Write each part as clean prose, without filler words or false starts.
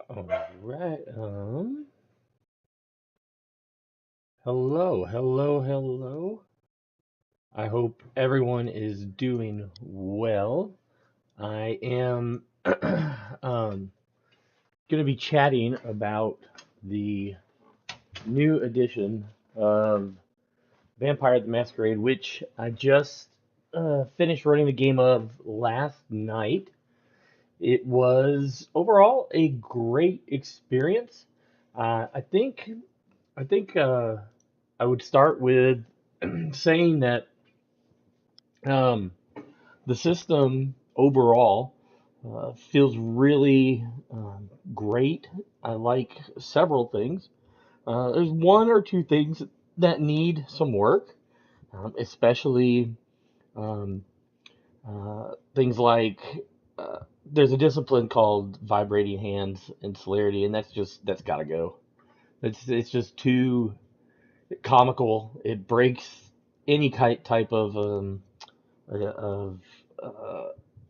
All right. Hello, hello, hello. I hope everyone is doing well. I am going to be chatting about the new edition of Vampire the Masquerade, which I just finished running the game of last night. It was overall a great experience. I think I think I would start with saying that um, the system overall feels really great. I like several things. There's one or two things that need some work, especially um, things like uh, there's a discipline called vibrating hands and celerity, and that's got to go. It's just too comical. It breaks any type of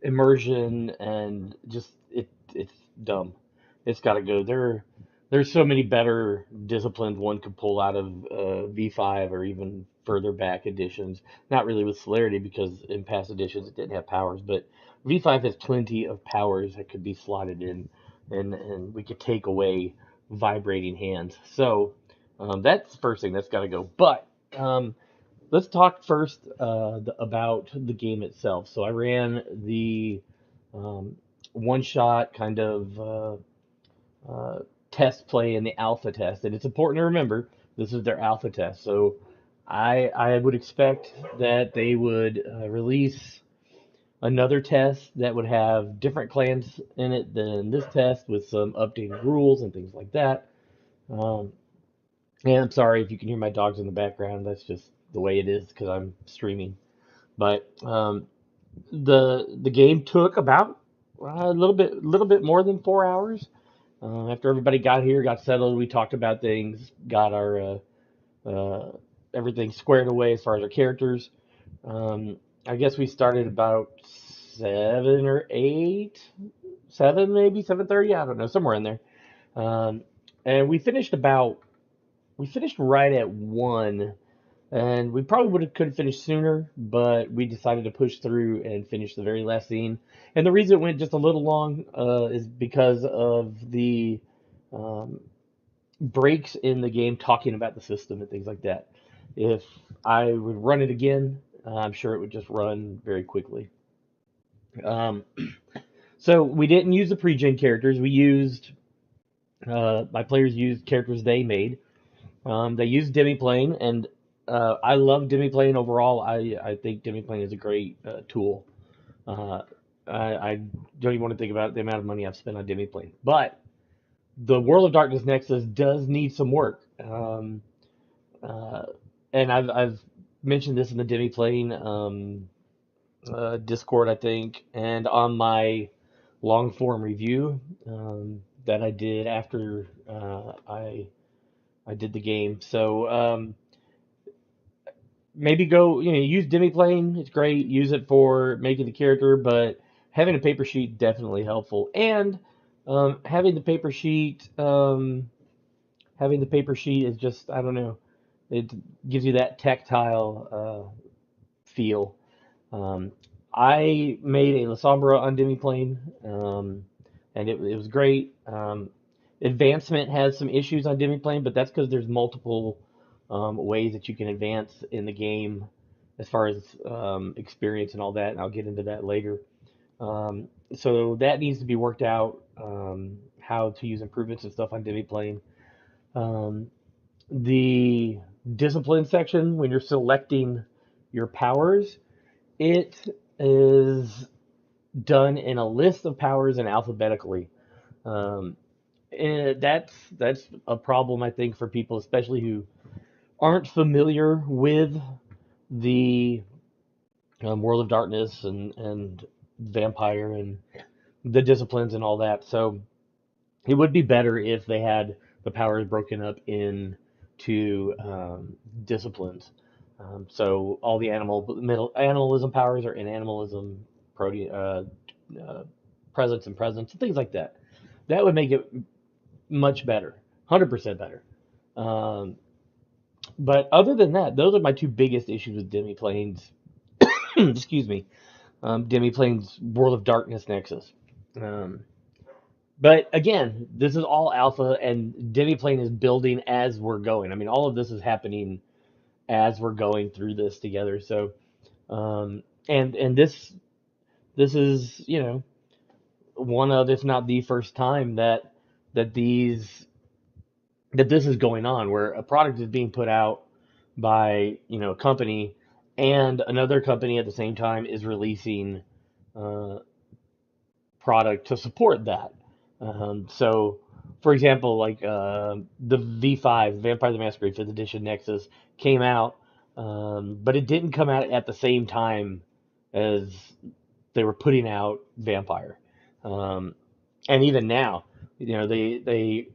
immersion, and just it's dumb. It's got to go. There's so many better disciplines one could pull out of V5 or even further back editions. Not really with celerity because in past editions it didn't have powers, but V5 has plenty of powers that could be slotted in, and we could take away vibrating hands. So that's the first thing that's got to go. But let's talk first about the game itself. So I ran the um, one shot kind of test play in the alpha test, and it's important to remember this is their alpha test. So I would expect that they would release another test that would have different clans in it than this test, with some updated rules and things like that. Um, and I'm sorry if you can hear my dogs in the background. That's just the way it is because I'm streaming. But the game took about a little bit more than 4 hours. After everybody got here, got settled, we talked about things, got our uh, everything squared away as far as our characters. Um, I guess we started about 7 or 8, 7 maybe 7:30. I don't know, somewhere in there. Um, and we finished right at 1, and we probably would have could have finished sooner, but we decided to push through and finish the very last scene. And the reason it went just a little long is because of the um, breaks in the game talking about the system and things like that. If I would run it again, I'm sure it would just run very quickly. Um, so we didn't use the pre-gen characters. We used my players used characters they made. They use Demiplane, and I love Demiplane overall. I think Demiplane is a great tool. Uh, I don't even want to think about the amount of money I've spent on Demiplane. But the World of Darkness Nexus does need some work. Uh, and I've mentioned this in the Demiplane Discord, I think, and on my long form review that I did after I did the game. So maybe go, use Demiplane. It's great. Use it for making the character, but having a paper sheet definitely helpful. And having the paper sheet, having the paper sheet is just, I don't know, it gives you that tactile feel. Um, I made a La Sombra on Demiplane, and it was great. Advancement has some issues on Demiplane, but that's because there's multiple ways that you can advance in the game as far as experience and all that, and I'll get into that later. So that needs to be worked out, how to use improvements and stuff on Demiplane. Um, the discipline section, when you're selecting your powers, it is done in a list of powers and alphabetically. Um, and that's a problem, I think, for people, especially who aren't familiar with the World of Darkness and Vampire and the disciplines and all that. So it would be better if they had the powers broken up into disciplines. So all the middle animalism powers are in animalism, prote uh, presence and presence, and things like that. That would make it much better, 100% better. Um, but other than that, those are my two biggest issues with Demiplane's. Excuse me, Demiplane's World of Darkness Nexus. Um, but again, this is all alpha, and Demiplane is building as we're going. I mean, all of this is happening as we're going through this together. So, and this is, one of, if not the first time that these that this is going on, where a product is being put out by, a company, and another company at the same time is releasing uh, product to support that. So, for example, like the V5 Vampire the Masquerade 5th Edition Nexus came out, but it didn't come out at the same time as they were putting out Vampire. Um, and even now, they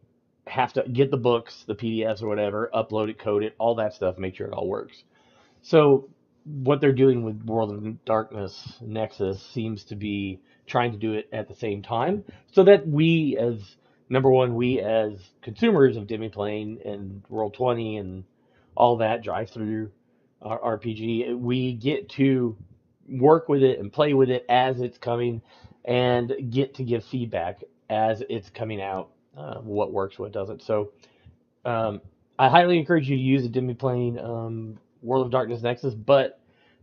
have to get the books, the PDFs or whatever, upload it, code it, all that stuff, make sure it all works. So what they're doing with World of Darkness Nexus seems to be trying to do it at the same time, so that we as number one, we as consumers of Demiplane and Roll20 and all that drive through RPG, we get to work with it and play with it as it's coming, and get to give feedback as it's coming out, what works, what doesn't. So um, I highly encourage you to use a Demiplane World of Darkness Nexus, but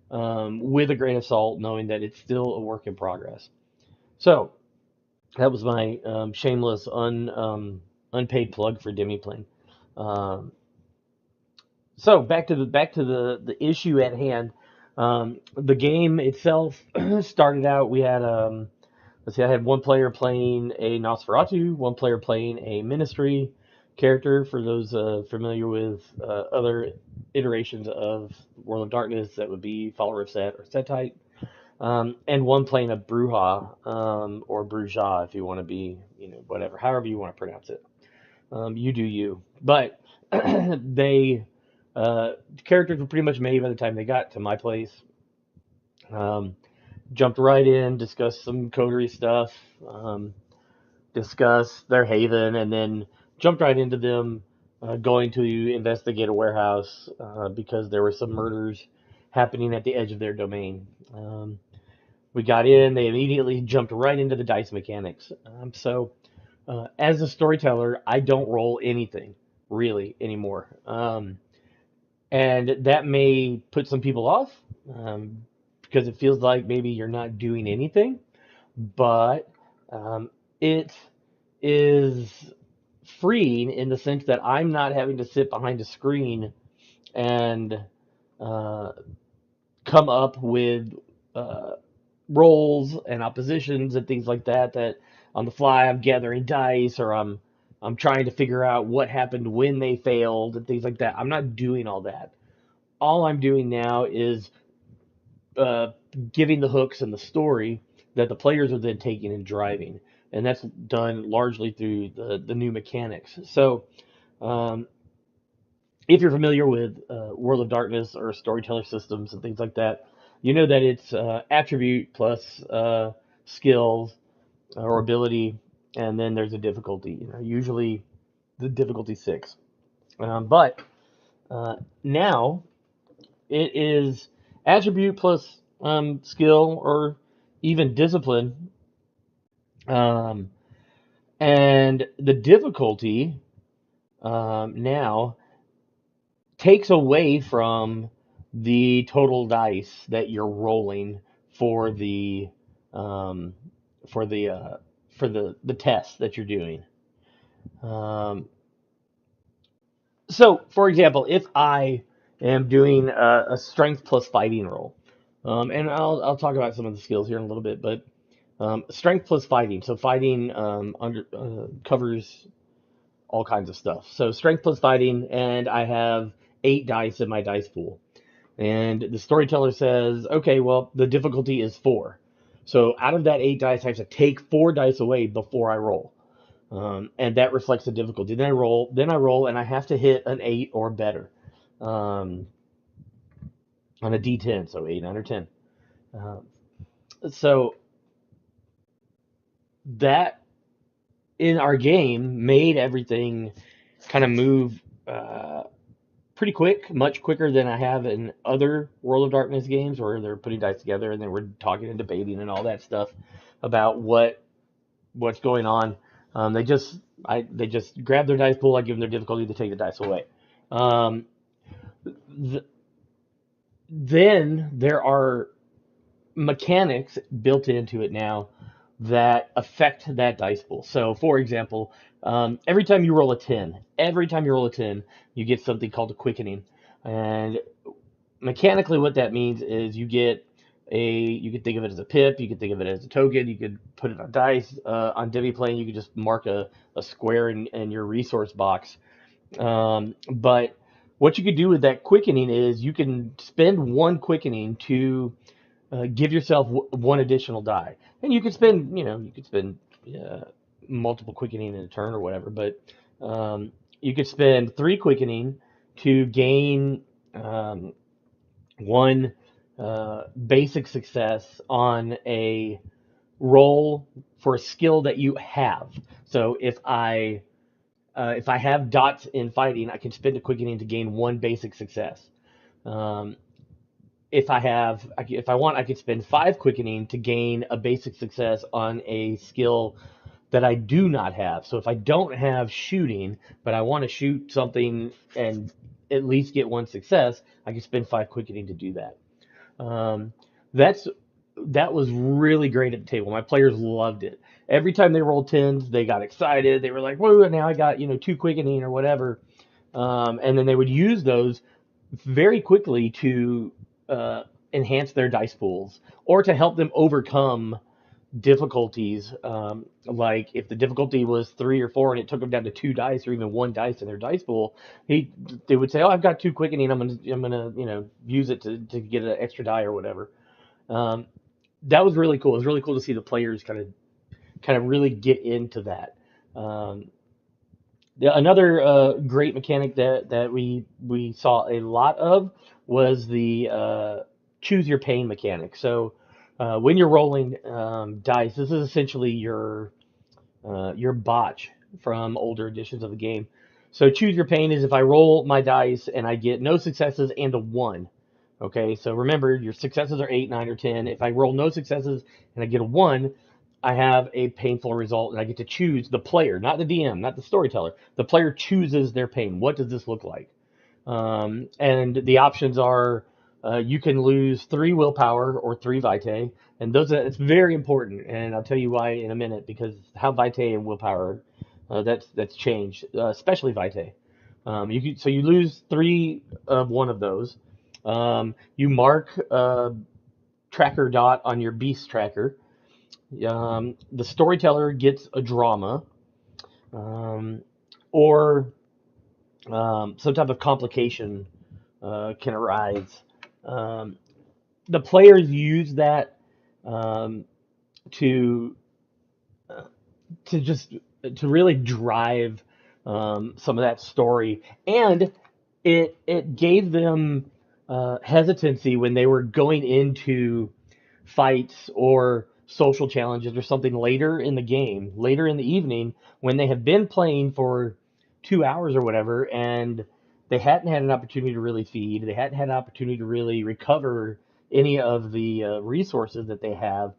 with a grain of salt, knowing that it's still a work in progress. So that was my shameless, unpaid plug for Demiplane. Um, so back to the issue at hand. The game itself started out. We had let's see, I had one player playing a Nosferatu, one player playing a Ministry character. For those familiar with other iterations of World of Darkness, that would be Follower of Set or Setite. And one playing a Bruja, or Bruja, if you want to be, whatever, however you want to pronounce it. You do you. But they, characters were pretty much made by the time they got to my place. Um, Jumped right in, discussed some coterie stuff, discussed their haven, and then jumped right into them going to investigate a warehouse because there were some murders happening at the edge of their domain. We got in, they immediately jumped right into the dice mechanics. So, as a storyteller, I don't roll anything really anymore. And that may put some people off, because it feels like maybe you're not doing anything, but it is freeing in the sense that I'm not having to sit behind a screen and uh, come up with uh, rolls and oppositions and things like that. That on the fly I'm gathering dice, or I'm trying to figure out what happened when they failed and things like that. I'm not doing all that. All I'm doing now is uh, giving the hooks and the story that the players are then taking and driving, and that's done largely through the new mechanics. So, um, if you're familiar with World of Darkness or storyteller systems and things like that, you know that it's attribute plus skills or ability, and then there's a difficulty. Usually the difficulty 6. But now it is attribute plus skill, or even discipline, um, and the difficulty now takes away from the total dice that you're rolling for the um, for the for the test that you're doing. Um, so, for example, if I am doing a strength plus fighting roll, and I'll talk about some of the skills here in a little bit, but strength plus fighting. So fighting covers all kinds of stuff. So strength plus fighting, and I have 8 dice in my dice pool. And the storyteller says, okay, well, the difficulty is 4. So out of that 8 dice, I have to take 4 dice away before I roll. And that reflects the difficulty. Then I roll, and I have to hit an 8 or better um, on a D10, so 8, 9, or 10. So that in our game made everything kind of move uh, pretty quick, much quicker than I have in other World of Darkness games where they're putting dice together and then we're talking and debating and all that stuff about what's going on. They just they just grab their dice pool, I give them their difficulty, to take the dice away. Um, th- then there are mechanics built into it now that affect that dice pool. So, for example, every time you roll a 10, you get something called a quickening. And mechanically, what that means is you could think of it as a pip, you could think of it as a token, you could put it on dice. On Demiplane, you could just mark a square in your resource box. But what you could do with that quickening is you can spend one quickening to give yourself one additional die, and you could spend uh, multiple quickening in a turn or whatever, but you could spend three quickening to gain um, one basic success on a roll for a skill that you have. So if I have dots in fighting, I can spend a quickening to gain one basic success. Um, if I want, I could spend five quickening to gain a basic success on a skill that I do not have. So if I don't have shooting, but I want to shoot something and at least get one success, I can spend five quickening to do that. Um, that's that was really great at the table. My players loved it. Every time they rolled tens, they got excited. They were like, "Whoa! Now I got two quickening or whatever," and then they would use those very quickly to uh, enhance their dice pools or to help them overcome difficulties. Like if the difficulty was 3 or 4 and it took them down to two dice or even one dice in their dice pool, they would say, "Oh, I've got two quickening. I'm gonna use it to get an extra die or whatever." Um, that was really cool. It was really cool to see the players kind of really get into that. Um, Another great mechanic that we saw a lot of was the choose your pain mechanic. So when you're rolling dice, this is essentially your botch from older editions of the game. So choose your pain is if I roll my dice and I get no successes and a one. Okay, so remember your successes are 8, 9, or 10. If I roll no successes and I get a one, I have a painful result and I get to choose the player, not the DM, not the storyteller. The player chooses their pain. What does this look like? And the options are you can lose 3 willpower or 3 vitae, and it's very important. And I'll tell you why in a minute because how vitae and willpower that's changed, especially vitae. So you lose three of one of those. You mark a tracker dot on your beast tracker. The storyteller gets a drama, um, or some type of complication can arise. Um, the players use that um, to to just to really drive some of that story, and it gave them hesitancy when they were going into fights or social challenges or something later in the game, later in the evening, when they have been playing for 2 hours or whatever, and they hadn't had an opportunity to really feed, they hadn't had an opportunity to really recover any of the resources that they have.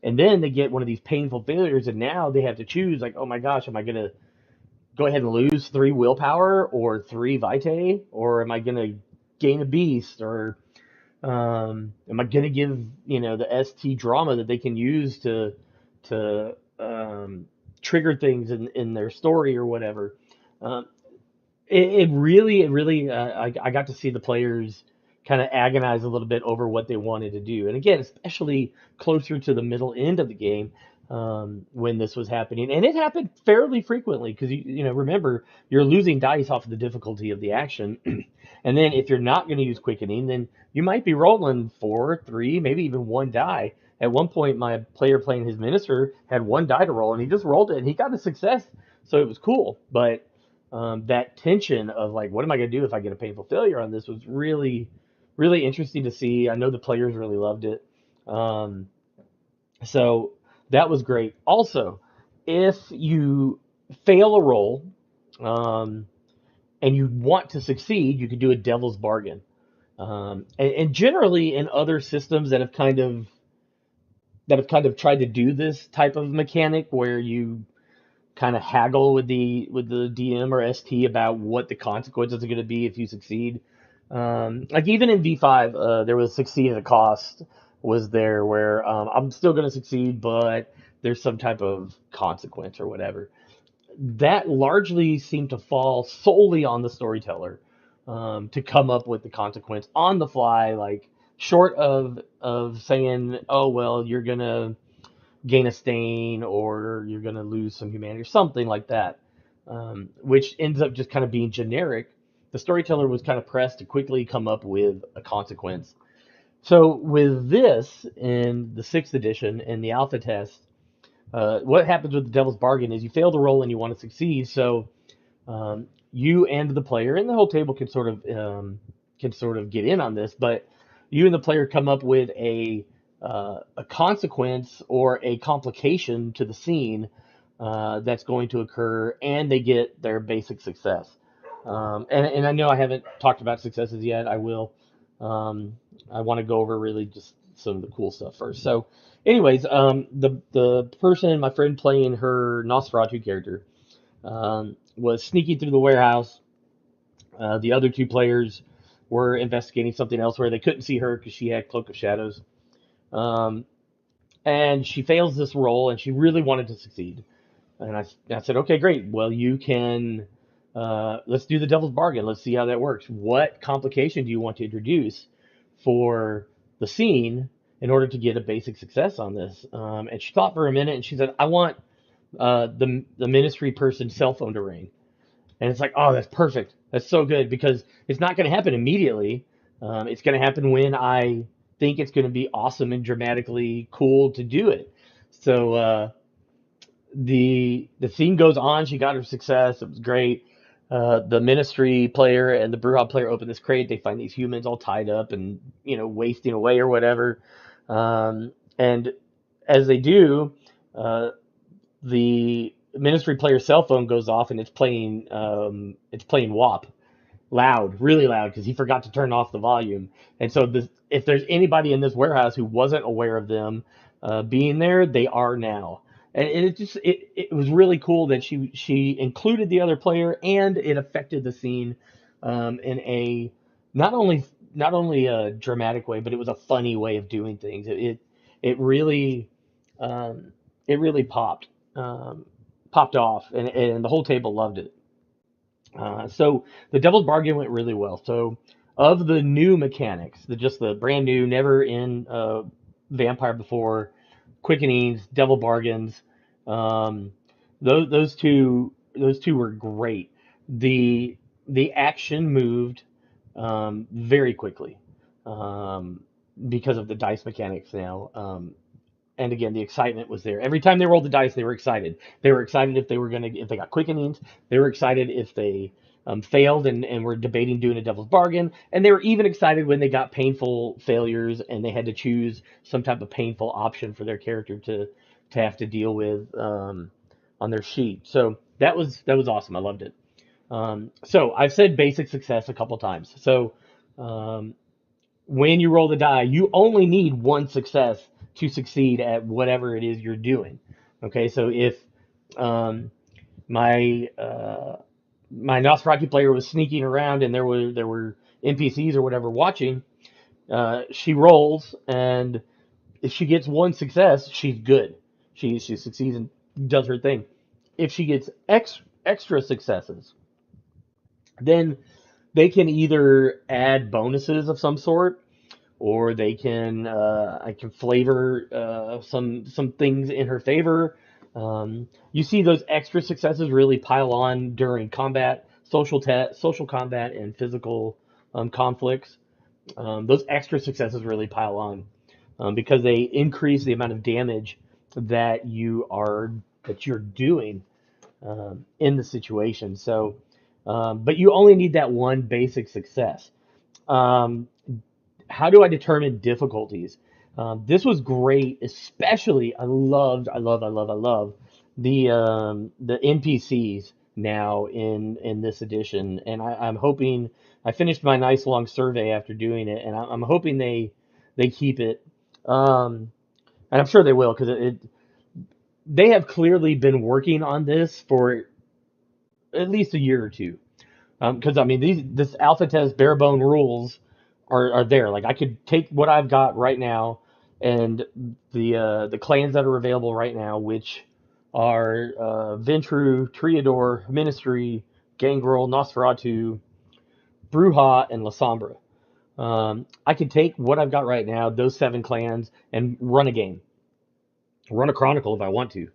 And then they get one of these painful failures, and now they have to choose, like, oh my gosh, am I going to go ahead and lose 3 willpower or 3 vitae, or am I going to gain a beast, or am I gonna give the ST drama that they can use to trigger things in their story or whatever? Um, I got to see the players kind of agonize a little bit over what they wanted to do, and again, especially closer to the middle end of the game when this was happening, and it happened fairly frequently because remember you're losing dice off of the difficulty of the action, and then if you're not going to use quickening, then you might be rolling 4, 3, maybe even one die. At one point, my player playing his minister had one die to roll, and he just rolled it, and he got a success, so it was cool, but that tension of like, what am I going to do if I get a painful failure on this was really, really interesting to see. I know the players really loved it. Um, so that was great. Also, if you fail a roll, um, and you want to succeed, you could do a devil's bargain. And generally in other systems that have kind of tried to do this type of mechanic where you kind of haggle with the DM or ST about what the consequences are going to be if you succeed. Like even in V5, there was succeed at a cost was there where I'm still going to succeed, but there's some type of consequence or whatever. That largely seemed to fall solely on the storyteller to come up with the consequence on the fly, like short of saying, oh well, you're gonna gain a stain or you're gonna lose some humanity or something like that, which ends up just kind of being generic. The storyteller was kind of pressed to quickly come up with a consequence. So with this in the sixth edition in the alpha test, what happens with the devil's bargain is you fail to roll and you want to succeed. So you and the player and the whole table can sort of get in on this, but you and the player come up with a consequence or a complication to the scene that's going to occur, and they get their basic success. And I know I haven't talked about successes yet. I will. I want to go over really just some of the cool stuff first. So, anyways, the person, my friend playing her Nosferatu character, was sneaking through the warehouse. The other two players were investigating something else where they couldn't see her because she had Cloak of Shadows. Um, and she fails this roll, and she really wanted to succeed. And I said, okay, great. Well, you can, let's do the devil's bargain. Let's see how that works. What complication do you want to introduce for the scene in order to get a basic success on this? And she thought for a minute, and she said, I want the ministry person's cell phone to ring. And it's like, oh, that's perfect. That's so good because it's not going to happen immediately. It's going to happen when I think it's going to be awesome and dramatically cool to do it. So the scene goes on. She got her success. It was great. The ministry player and the Brewhub player open this crate. They find these humans all tied up and wasting away or whatever. And as they do, uh, the ministry player's cell phone goes off and it's playing WAP loud, really loud, because he forgot to turn off the volume. And so if there's anybody in this warehouse who wasn't aware of them being there, they are now. And it was really cool that she included the other player and it affected the scene in a not only not only a dramatic way, but it was a funny way of doing things. It really um, it really popped off, and the whole table loved it. So the Devil's Bargain went really well. So of the new mechanics, just the brand new, never in Vampire before, Quickenings, Devil Bargains, um, those two were great. The action moved very quickly um, because of the dice mechanics now. And again, the excitement was there. Every time they rolled the dice, they were excited. They were excited if they got quickenings. They were excited if they failed and were debating doing a devil's bargain. And they were even excited when they got painful failures and they had to choose some type of painful option for their character to have to deal with on their sheet. So that was awesome. I loved it. So I've said basic success a couple times. So um, when you roll the die, you only need one success to succeed at whatever it is you're doing. Okay, so if um, my my Nosferatu player was sneaking around and there were NPCs or whatever watching, she rolls, and if she gets one success, she's good. She succeeds and does her thing. If she gets extra successes, then they can either add bonuses of some sort or I can flavor some things in her favor. You see those extra successes really pile on during combat, social combat, and physical conflicts. Those extra successes really pile on because they increase the amount of damage that you're doing in the situation. So, but you only need that one basic success. Um, how do I determine difficulties? This was great, especially I love the NPCs now in this edition, and I'm hoping I finished my nice long survey after doing it, and I'm hoping they keep it, and I'm sure they will because they have clearly been working on this for at least a year or two. Because I mean, this alpha test bare bone rules are there. Like I could take what I've got right now and the clans that are available right now, which are Ventrue, Triador, Ministry, Gangrel, Nosferatu, Bruja, and Lasombra. I could take what I've got right now, those 7 clans, and run a game, run a chronicle if I want to.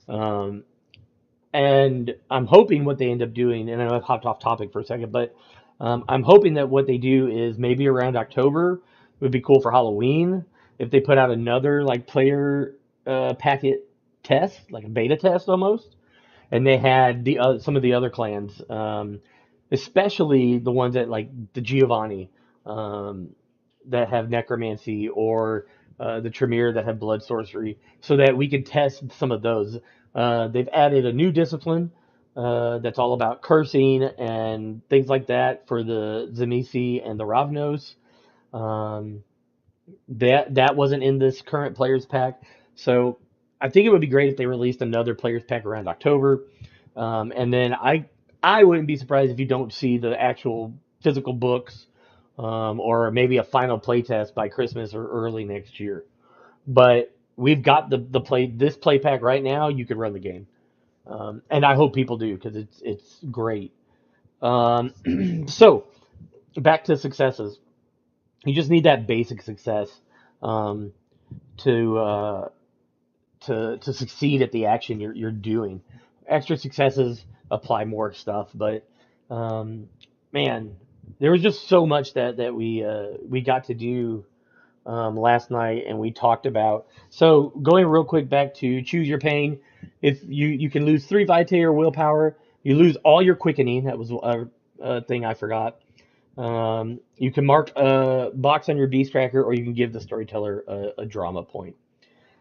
Um, and I'm hoping what they end up doing, and I know I've hopped off topic for a second, but I'm hoping that what they do is maybe around October would be cool for Halloween if they put out another like player packet test, like a beta test almost, and they had some of the other clans, especially the ones that like the Giovanni um, that have necromancy or the Tremere that have blood sorcery, so that we could test some of those. They've added a new discipline that's all about cursing and things like that for the Tzimisce and the Ravnos. Um, that wasn't in this current players pack, so I think it would be great if they released another players pack around October. And then I wouldn't be surprised if you don't see the actual physical books, or maybe a final playtest by Christmas or early next year. But we've got this play pack right now. You could run the game, and I hope people do because it's great. So back to successes. You just need that basic success um, to to succeed at the action you're doing. Extra successes apply more stuff, but um, man, there was just so much that we got to do last night, and we talked about. So going real quick back to choose your pain. If you can lose 3 vitae or willpower, you lose all your quickening. That was a thing I forgot. You can mark a box on your beast tracker, or you can give the storyteller a drama point.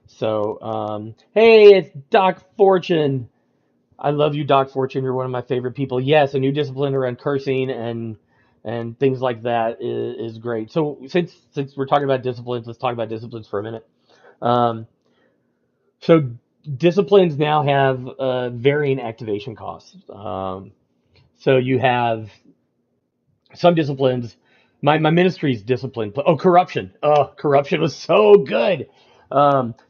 So, hey, it's Doc Fortune. I love you, Doc Fortune. You're one of my favorite people. Yes, a new discipline around cursing and things like that is great. So since we're talking about disciplines, let's talk about disciplines for a minute. Um, so disciplines now have varying activation costs. So you have some disciplines. My ministry's discipline. Oh, corruption. Oh, corruption was so good.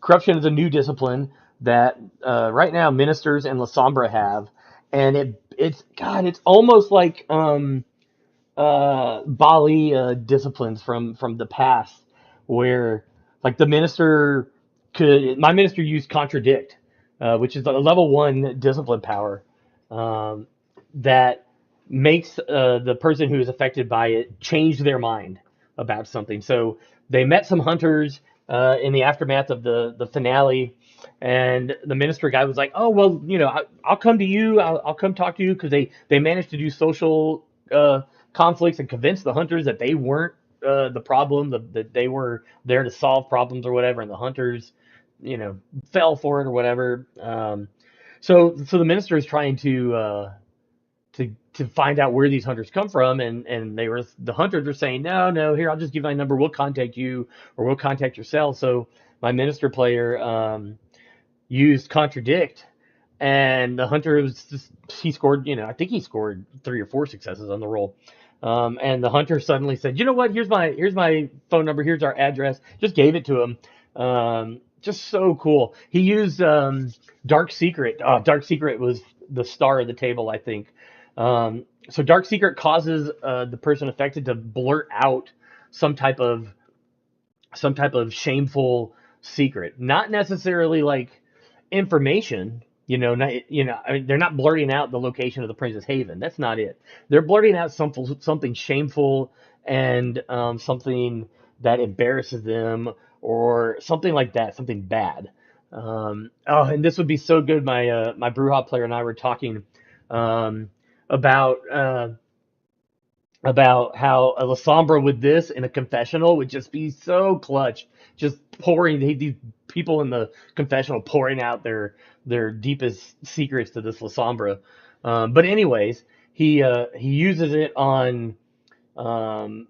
Corruption is a new discipline that right now ministers and La Sombra have, and it's God. It's almost like Bali disciplines from the past, where like the minister my minister used contradict, which is a level 1 discipline power that makes the person who is affected by it change their mind about something. So they met some hunters in the aftermath of the finale, and the minister guy was like, "Oh well, I'll come to you. I'll come talk to you," because they managed to do social conflicts and convince the hunters that they weren't the problem, that they were there to solve problems or whatever, and the hunters, fell for it or whatever. So the minister is trying to find out where these hunters come from, and the hunters were saying, no, here, I'll just give my number, we'll contact you, or we'll contact yourself. So my minister player used contradict, and the hunter was just, he scored, I think he scored 3 or 4 successes on the roll. And the hunter suddenly said, "You know what? Here's my phone number. Here's our address." Just gave it to him. Just so cool. He used Dark Secret. Oh, Dark Secret was the star of the table, I think. So Dark Secret causes the person affected to blurt out some type of shameful secret, not necessarily like information. I mean, they're not blurting out the location of the Princess Haven. That's not it. They're blurting out something shameful and something that embarrasses them or something like that, something bad. And this would be so good. My Bruja player and I were talking about about how a Lasombra with this in a confessional would just be so clutch, just pouring these people in the confessional pouring out their deepest secrets to this Lasombra. But anyways, he uses it on um,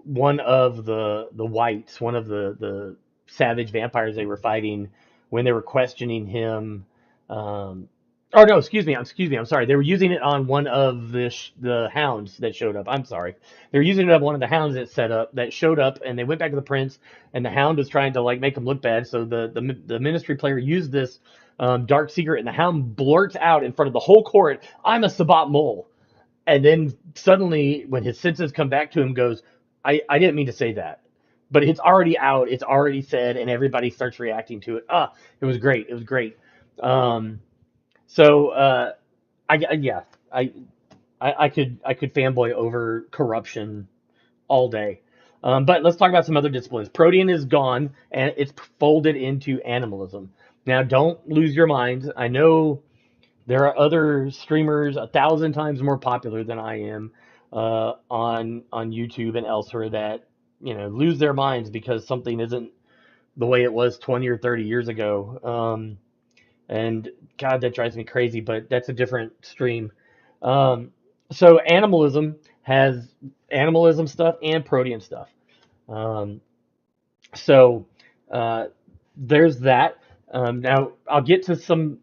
one of the whites, one of the savage vampires they were fighting when they were questioning him. Um, oh no, excuse me. I'm sorry. They were using it on one of the hounds that showed up. I'm sorry. They were using it on one of the hounds that showed up, and they went back to the prince, and the hound was trying to like make him look bad. So the ministry player used this dark secret, and the hound blurts out in front of the whole court, "I'm a Sabbat mole." And then suddenly, when his senses come back to him, goes, I didn't mean to say that. But it's already out, it's already said, and everybody starts reacting to it. It was great. It was great. Um, so, yeah, I, I could fanboy over corruption all day. But let's talk about some other disciplines. Protean is gone, and it's folded into animalism. Now, don't lose your minds. I know there are other streamers 1,000 times more popular than I am on YouTube and elsewhere that lose their minds because something isn't the way it was 20 or 30 years ago. And God, that drives me crazy. But that's a different stream. Um, so has animalism stuff and protean stuff. Um, so uh, there's that. Now I'll get to some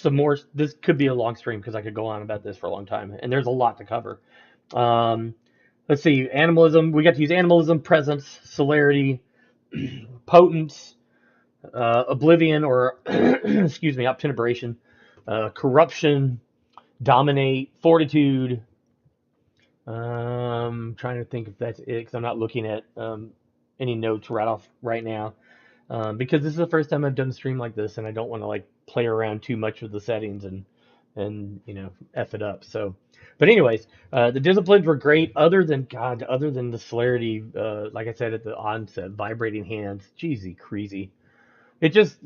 more. This could be a long stream because I could go on about this for a long time, and there's a lot to cover. Um, let's see, animalism. We got to use animalism, presence, celerity, potence, oblivion, or excuse me, obtenebration, corruption, dominate, fortitude. Trying to think if that's it because I'm not looking at any notes right off right now. Because this is the first time I've done a stream like this, and I don't want to like play around too much with the settings and f it up. So, but anyways, the disciplines were great. Other than the celerity, like I said at the onset, vibrating hands, cheesy, crazy. It just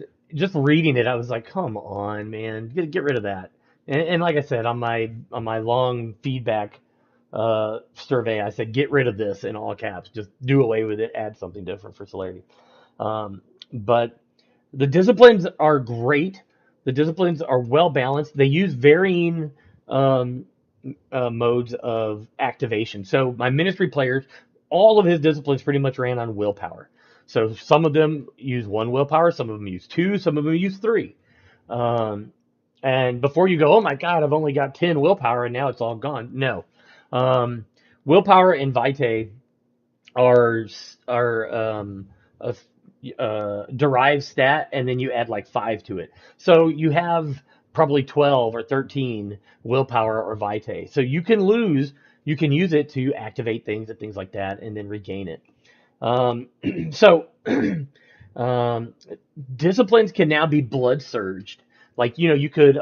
reading it, I was like, come on, man, get rid of that. And like I said on my long feedback survey, I said get rid of this in all caps. Just do away with it. Add something different for celerity. But the disciplines are great. The disciplines are well balanced. They use varying um, modes of activation. So my ministry players, all of his disciplines pretty much ran on willpower. So some of them use one willpower, some of them use two, some of them use three. Um, and before you go, oh my God, I've only got 10 willpower and now it's all gone. No. Um, Willpower and vitae are a derived stat, and then you add like 5 to it. So you have probably 12 or 13 willpower or vitae. So you can use it to activate things and things like that, and then regain it. Um, so um, disciplines can now be blood surged. Like you could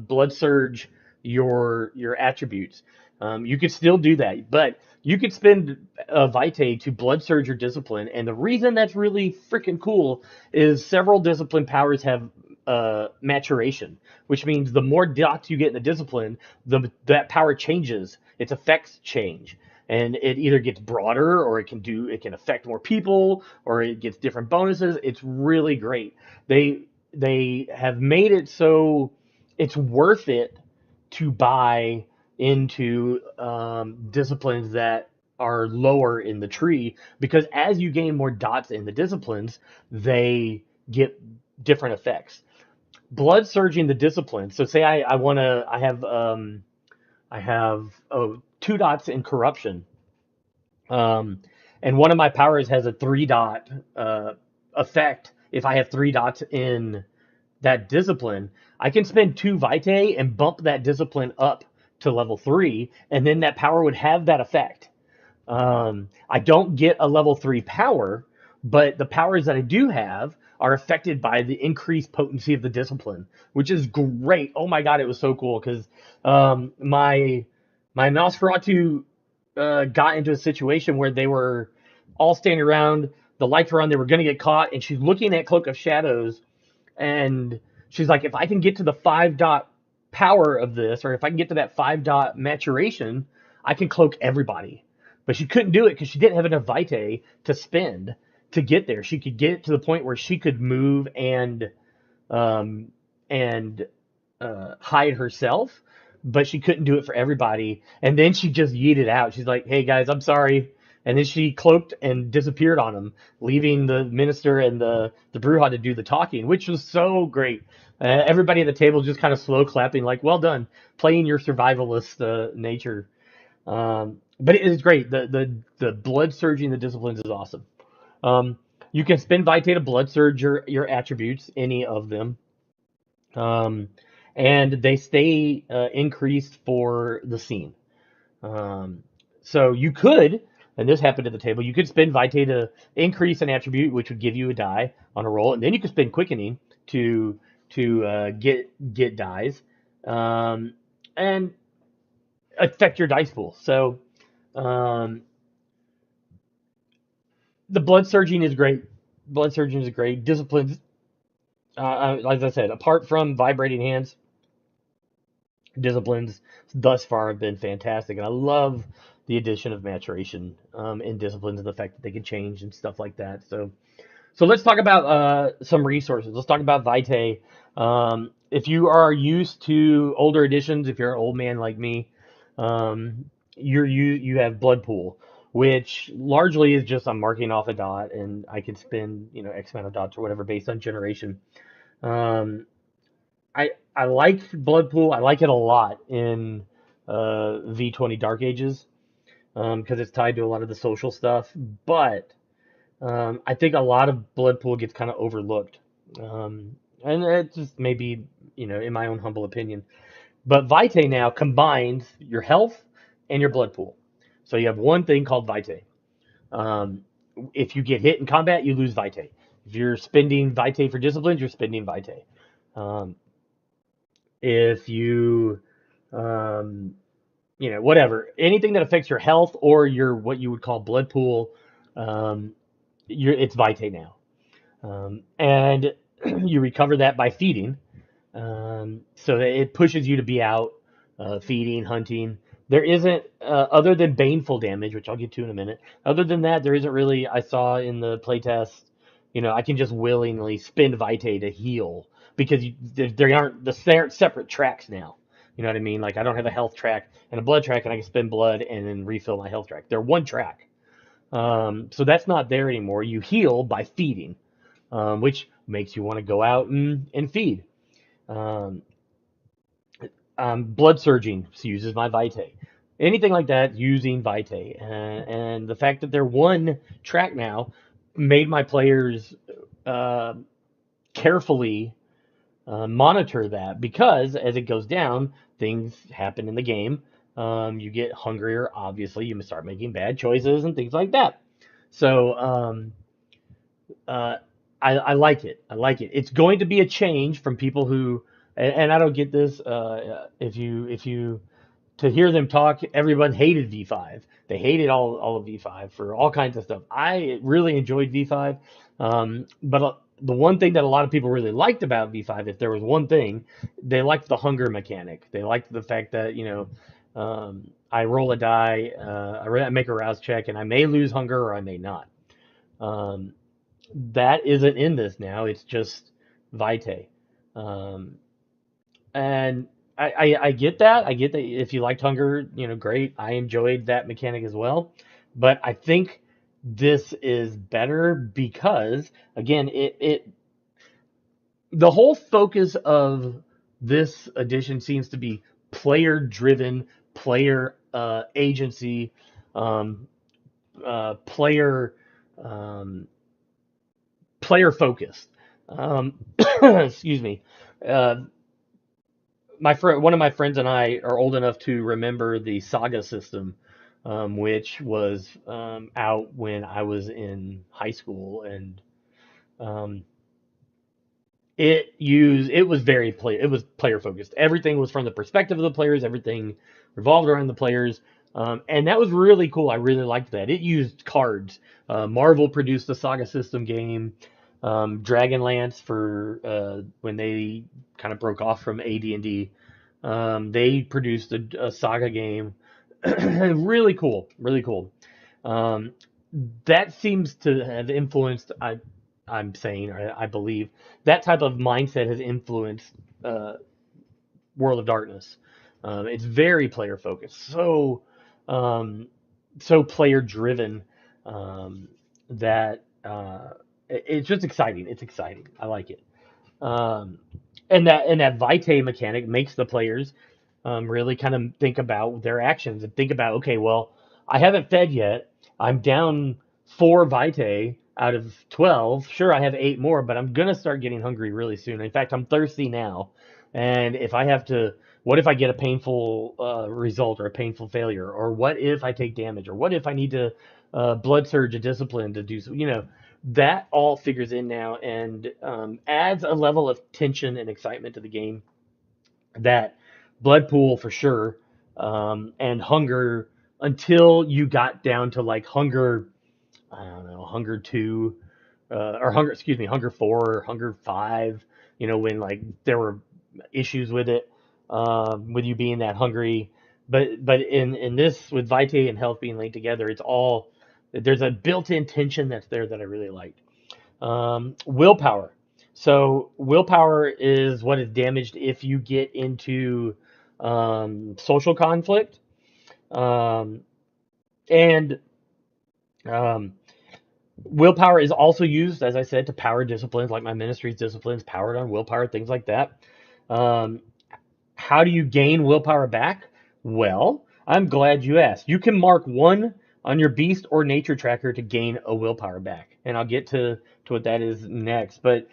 blood surge your attributes. You could still do that, but you could spend vitae to blood surge your discipline. And the reason that's really freaking cool is several discipline powers have maturation, which means the more dots you get in the discipline, that power changes. Its effects change, and it either gets broader or it can affect more people or it gets different bonuses. It's really great. They have made it so it's worth it to buy into disciplines that are lower in the tree because as you gain more dots in the disciplines, they get different effects. Blood surging the discipline. So say I want to I have 2 dots in corruption. Um, and one of my powers has a 3 dot effect. If I have 3 dots in that discipline, I can spend 2 vitae and bump that discipline up to level 3, and then that power would have that effect. I don't get a level 3 power, but the powers that I do have are affected by the increased potency of the discipline, which is great. Oh my God, it was so cool because my Nosferatu got into a situation where they were all standing around, the lights were on, they were going to get caught, and she's looking at Cloak of Shadows, and she's like, if I can get to the 5 dot power of this, or if I can get to that 5 dot maturation, I can cloak everybody. But she couldn't do it because she didn't have enough vitae to spend to get there. She could get to the point where she could move um, and hide herself, but she couldn't do it for everybody. And then she just yeeted out. She's like, "Hey guys, I'm sorry." And then she cloaked and disappeared on them, leaving the minister and the Bruja to do the talking, which was so great. Everybody at the table just kind of slow clapping, like, "Well done, playing your survivalist nature." But it is great. The blood surging the disciplines is awesome. Um, you can spend Vitae to blood surge your attributes, any of them. Um, and they stay increased for the scene. Um, so you could, and this happened at the table, you could spend Vitae to increase an attribute, which would give you a die on a roll, and then you could spend Quickening to get dies, um, and affect your dice pool. So um, the blood surging is great. Blood surging is great. Disciplines, as I said, apart from vibrating hands, disciplines thus far have been fantastic, and I love the addition of maturation in disciplines and the fact that they can change and stuff like that. So let's talk about some resources. Let's talk about Vitae. If you are used to older editions, if you're an old man like me, you have Blood Pool, which largely is just I'm marking off a dot, and I can spend X amount of dots or whatever based on generation. Um, I like Blood Pool. I like it a lot in V20 Dark Ages because it's tied to a lot of the social stuff. But I think a lot of Blood Pool gets kind of overlooked, and it just maybe in my own humble opinion. But Vitae now combines your health and your Blood Pool, so you have one thing called Vitae. Um, if you get hit in combat, you lose Vitae. If you're spending Vitae for disciplines, you're spending Vitae. Um, if you um, whatever, anything that affects your health or your what you would call blood pool, um, it's Vitae now, and you recover that by feeding. So that it pushes you to be out feeding, hunting. There isn't other than baneful damage, which I'll get to in a minute. Other than that, there isn't really. I saw in the playtest, I can just willingly spend Vitae to heal because there aren't separate tracks now. You know what I mean? Like I don't have a health track and a blood track, and I can spend blood and then refill my health track. They're one track. So that's not there anymore. You heal by feeding, which makes you want to go out and feed. Um, Blood surging uses my Vitae. Anything like that using Vitae. And the fact that they're one track now made my players uh, carefully monitor that because as it goes down, things happen in the game. You get hungrier, obviously. You start making bad choices and things like that. So uh, I like it. I like it. It's going to be a change from people who, and I don't get this. If you to hear them talk, everyone hated V5. They hated all of V5 for all kinds of stuff. I really enjoyed V5, but the one thing that a lot of people really liked about V5, if there was one thing, they liked the hunger mechanic. They liked the fact that I roll a die, I make a rouse check, and I may lose hunger or I may not. Um, that isn't in this now. It's just Vitae. Um, and I get that. I get that if you liked Hunger, great. I enjoyed that mechanic as well. But I think this is better because, again, the whole focus of this edition seems to be player driven, player agency, um, player um, player focused. Excuse me. Uh, one of my friends and I are old enough to remember the Saga system, which was out when I was in high school, and um, it was player focused. Everything was from the perspective of the players. Everything revolved around the players. And that was really cool. I really liked that. It used cards. Marvel produced the Saga system game. Dragonlance for when they kind of broke off from AD&D. They produced a Saga game. Really cool, really cool. Um, that seems to have influenced. I'm saying, or I believe that type of mindset has influenced uh, World of Darkness. It's very player focused, um, so player driven, um, that it's just exciting. It's exciting. I like it. Um, and that vitae mechanic makes the players really kind of think about their actions and think about, okay, well, I haven't fed yet. I'm down 4 vitae out of 12. Sure, I have 8 more, but I'm gonna start getting hungry really soon. In fact, I'm thirsty now. And if I have to, what if I get a painful result or a painful failure, or what if I take damage, or what if I need to blood surge a discipline to do so? That all figures in now and adds a level of tension and excitement to the game that blood pool for sure, and hunger until you got down to like hunger, I don't know, hunger two, or hunger, excuse me, hunger four, or hunger five, when like there were issues with it, with you being that hungry. But in this, with Vitae and health being linked together, it's all, there's a built-in tension that's there that I really like. Willpower. So willpower is what is damaged if you get into social conflict. Um, and um, willpower is also used, as I said, to power disciplines like my ministry's disciplines, powered on willpower, things like that. Um, how do you gain willpower back? Well, I'm glad you asked. You can mark one on your beast or nature tracker to gain a willpower back. And I'll get to what that is next. But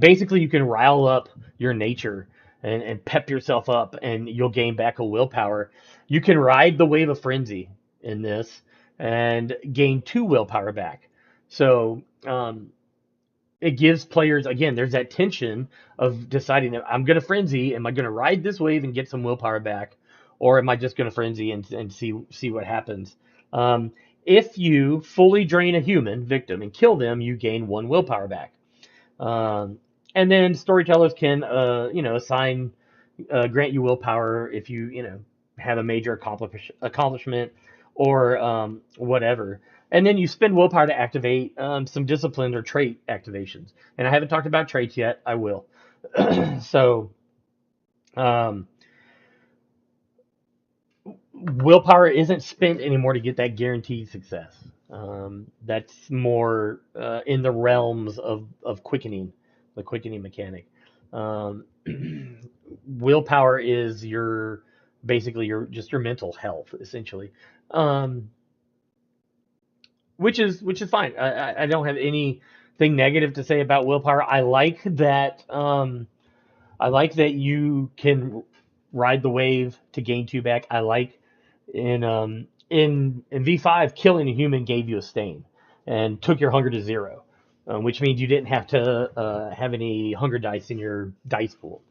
basically, you can rile up your nature and pep yourself up, and you'll gain back a willpower. You can ride the wave of frenzy in this and gain 2 willpower back. So, it gives players, again, there's that tension of deciding, I'm going to frenzy, am I going to ride this wave and get some willpower back, or am I just going to frenzy and see what happens. um, if you fully drain a human victim and kill them, you gain 1 willpower back. um, and then storytellers can assign, grant you willpower if you have a major accomplishment, or whatever. And then you spend willpower to activate some discipline or trait activations. And I haven't talked about traits yet. I will. So um, willpower isn't spent anymore to get that guaranteed success. That's more in the realms of quickening, the quickening mechanic. Um, willpower is your, basically your mental health essentially, um, which is fine. I don't have anything negative to say about willpower. I like that you can ride the wave to gain 2 back. I like in V5, killing a human gave you a stain and took your hunger to 0, which means you didn't have to have any hunger dice in your dice pool.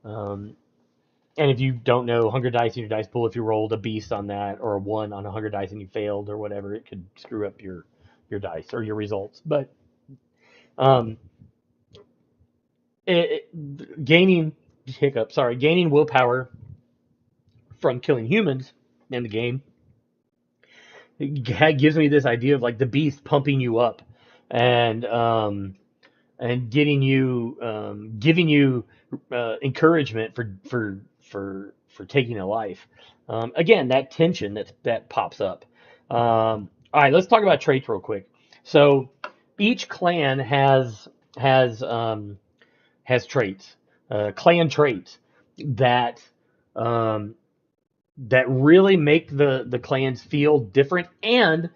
Um, and if you don't know, hunger dice in your dice pool, if you rolled a beast on that or a 1 on a hunger dice and you failed or whatever, it could screw up your dice or your results. But um, gaining gaining willpower from killing humans in the game, it gives me this idea of like the beast pumping you up and getting you, giving you encouragement for taking a life. Again, that tension that pops up. All right, let's talk about traits real quick. So each clan has traits, clan traits that um, that really make the clans feel different, and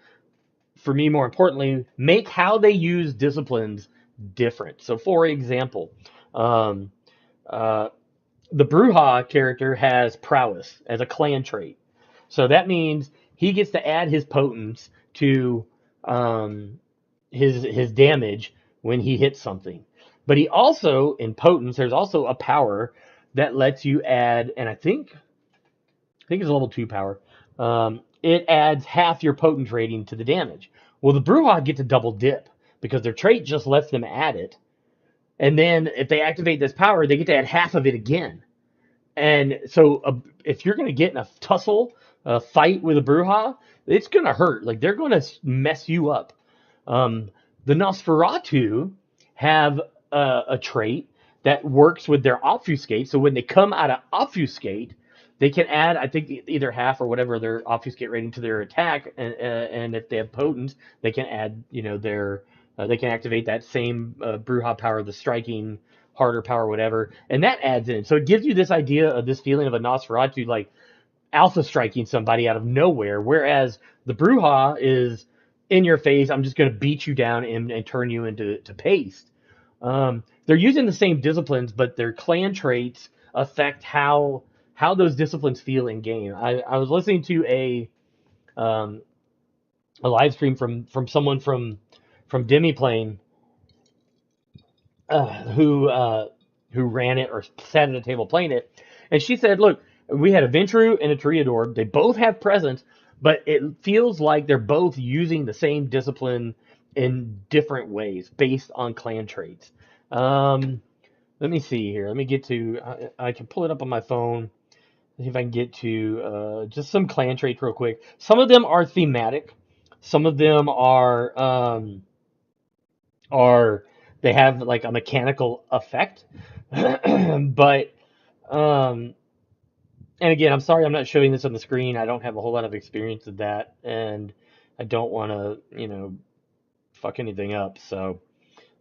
for me, more importantly, make how they use disciplines different. So, for example, um, uh, the Bruja character has prowess as a clan trait. So that means he gets to add his potence to um, his damage when he hits something. But he also, in potence, there's also a power that lets you add, and I think it's a level 2 power. It adds half your potence rating to the damage. Well, the Bruja get to double dip because their trait just lets them add it. And then if they activate this power, they get to add half of it again. And so if you're going to get in a tussle fight with a Brujah, it's gonna hurt. Like they're gonna mess you up. Um, the Nosferatu have a trait that works with their obfuscate. So when they come out of obfuscate, they can add, I think, either half or whatever their obfuscate rating to their attack, and if they have potent, they can add, their they can activate that same Brujah power, the striking harder power, whatever, and that adds in. So it gives you this idea of this feeling of a Nosferatu like alpha striking somebody out of nowhere, whereas the Brujah is in your face. I'm just going to beat you down and turn you into paste. They're using the same disciplines, but their clan traits affect how those disciplines feel in game. I was listening to a live stream from someone from Demiplane who ran it or sat at a table playing it, and she said, "Look, we had a Ventrue and a Toreador. They both have presence, but it feels like they're both using the same discipline in different ways based on clan traits." Let me see here. Let me get to. I can pull it up on my phone. See if I can get to just some clan traits real quick. Some of them are thematic. Some of them are they have like a mechanical effect. But um, and again, I'm sorry I'm not showing this on the screen. I don't have a whole lot of experience with that, and I don't want to fuck anything up. So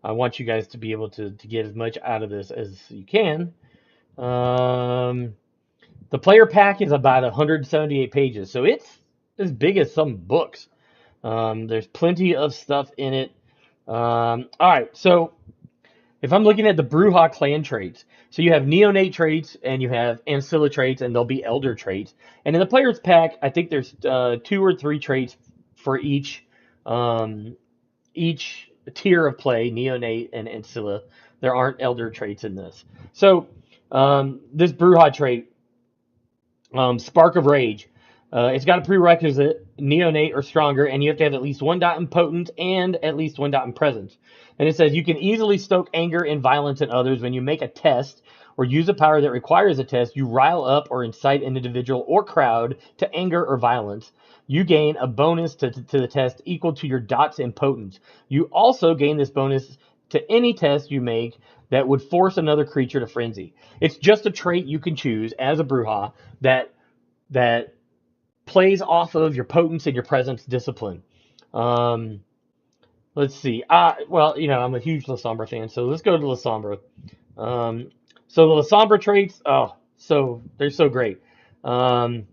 I want you guys to be able to get as much out of this as you can. Um, the player pack is about 178 pages, so it's as big as some books. There's plenty of stuff in it. All right, so if I'm looking at the Brujah clan traits, so you have neonate traits and you have ancilla traits, and there'll be elder traits. And in the player's pack, I think there's 2 or 3 traits for each tier of play, neonate and ancilla. There aren't elder traits in this. So this Brujah trait, Spark of Rage. It's got a prerequisite, neonate or stronger, and you have to have at least 1 dot in potent and at least 1 dot in presence. And it says you can easily stoke anger and violence in others when you make a test or use a power that requires a test. You rile up or incite an individual or crowd to anger or violence. You gain a bonus to the test equal to your dots in potence. You also gain this bonus to any test you make that would force another creature to frenzy. It's just a trait you can choose as a Brujah that plays off of your potence and your presence discipline. Um, let's see. Well, I'm a huge Lasombra fan, so let's go to Lasombra. Um, so the Lasombra traits, they're so great. Um,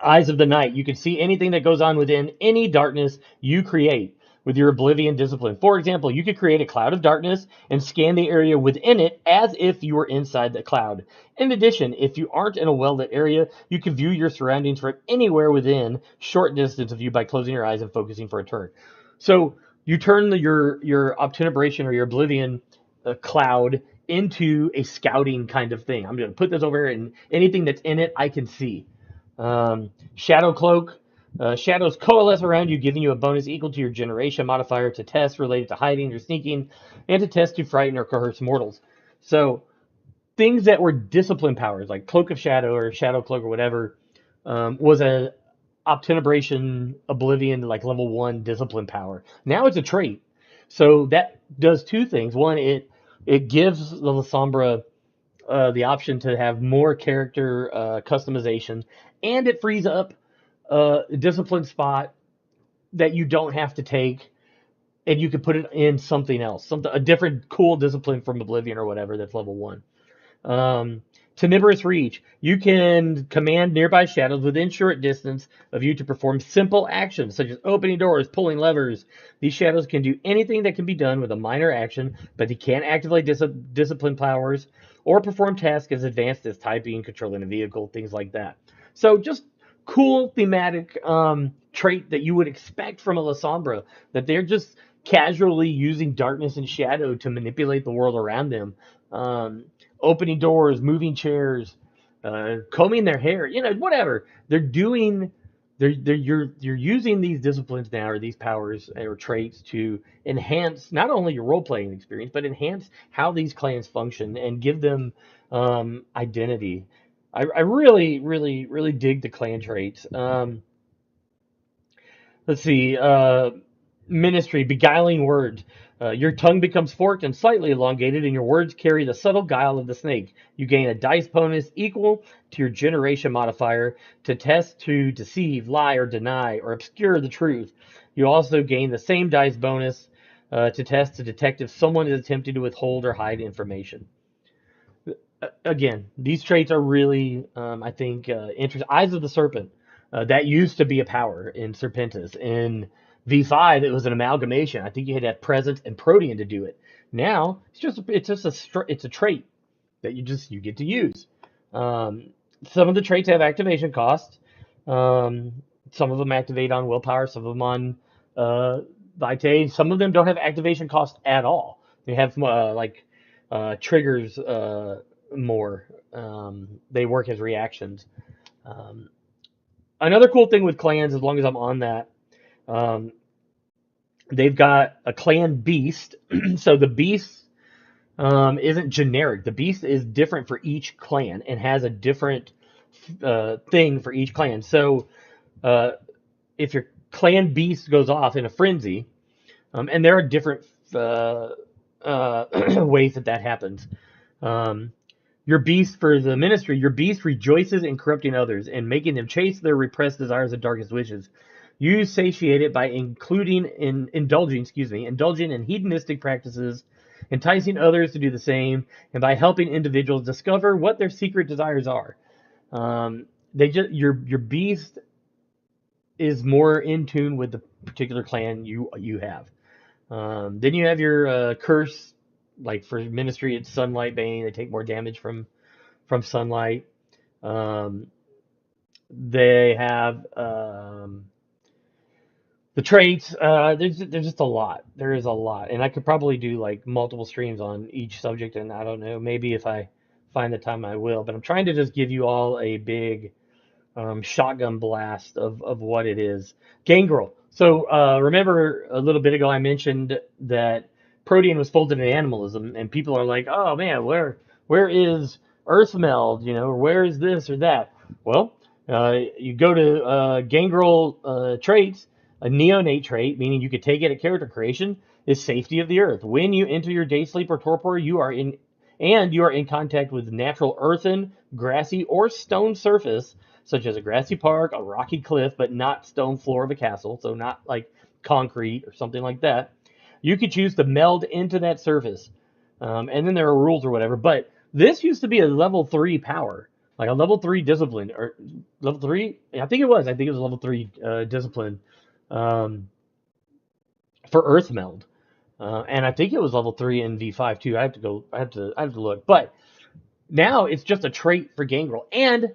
Eyes of the Night. You can see anything that goes on within any darkness you create with your Oblivion discipline. For example, you could create a cloud of darkness and scan the area within it as if you were inside the cloud. In addition, if you aren't in a well-lit area, you can view your surroundings from anywhere within short distance of you by closing your eyes and focusing for a turn. So you turn your Obtenebration or your Oblivion cloud into a scouting kind of thing. I'm going to put this over here, and anything that's in it I can see. Shadow Cloak. Shadows coalesce around you, giving you a bonus equal to your generation modifier to tests related to hiding or sneaking, and to tests to frighten or coerce mortals. So things that were discipline powers, like Cloak of Shadow or Shadow Cloak or whatever, was a Obtenebration Oblivion like level 1 discipline power. Now it's a trait. So that does 2 things. One, it gives the Lasombra the option to have more character customization, and it frees up a discipline spot that you don't have to take, and you could put it in something else, a different cool discipline from Oblivion or whatever that's level 1. Tenebrous Reach. You can command nearby shadows within short distance of you to perform simple actions such as opening doors, pulling levers. These shadows can do anything that can be done with a minor action, but they can't activate discipline powers or perform tasks as advanced as typing, controlling a vehicle, things like that. So just cool thematic trait that you would expect from a Lasombra, that they're just casually using darkness and shadow to manipulate the world around them. Opening doors, moving chairs, combing their hair, whatever they're doing. You're using these disciplines now, or these powers or traits, to enhance not only your role playing experience, but enhance how these clans function and give them identity. I really, really, really dig the clan traits. Let's see. Ministry, beguiling words. Your tongue becomes forked and slightly elongated, and your words carry the subtle guile of the snake. You gain a dice bonus equal to your generation modifier to test to deceive, lie, or deny, or obscure the truth. You also gain the same dice bonus to test to detect if someone is attempting to withhold or hide information. Again, these traits are really, I think, interesting. Eyes of the Serpent. That used to be a power in Serpentis. In V5, it was an amalgamation. I think you had to have Presence and Protean to do it. Now it's a trait that you get to use. Um, some of the traits have activation cost. Um, some of them activate on willpower. Some of them on Vitae. Some of them don't have activation cost at all. They have triggers more. They work as reactions. Um, Another cool thing with clans, as long as I'm on that, um, they've got a clan beast. So the beast isn't generic. The beast is different for each clan and has a different thing for each clan. So uh, if your clan beast goes off in a frenzy, and there are different ways that happens. Um, Your beast for the ministry, your beast rejoices in corrupting others and making them chase their repressed desires and darkest wishes. You satiate it by indulging in hedonistic practices, enticing others to do the same, and by helping individuals discover what their secret desires are. Your beast is more in tune with the particular clan you have. Then you have your curse, like for ministry, it's sunlight bane. They take more damage from sunlight. Um, they have the traits. There's just a lot. There is a lot, and I could probably do like multiple streams on each subject. And I don't know, maybe if I find the time, I will. But I'm trying to just give you all a big shotgun blast of what it is. Gangrel. So remember a little bit ago I mentioned that Protean was folded in animalism, and people are like, oh man, where is Earthmeld? Or where is this or that? Well, you go to Gangrel traits. A neonate trait, meaning you could take it at character creation, is safety of the earth. When you enter your day sleep or torpor, you are in contact with natural earthen, grassy, or stone surface, such as a grassy park, a rocky cliff, but not stone floor of a castle, so not like concrete or something like that. You could choose to meld into that surface. And then there are rules or whatever, but this used to be a level 3 power, like a level 3 discipline, or level 3? I think it was. I think it was level 3 discipline um, for Earthmeld. And I think it was level 3 in V5 too. I have to look. But now it's just a trait for Gangrel. And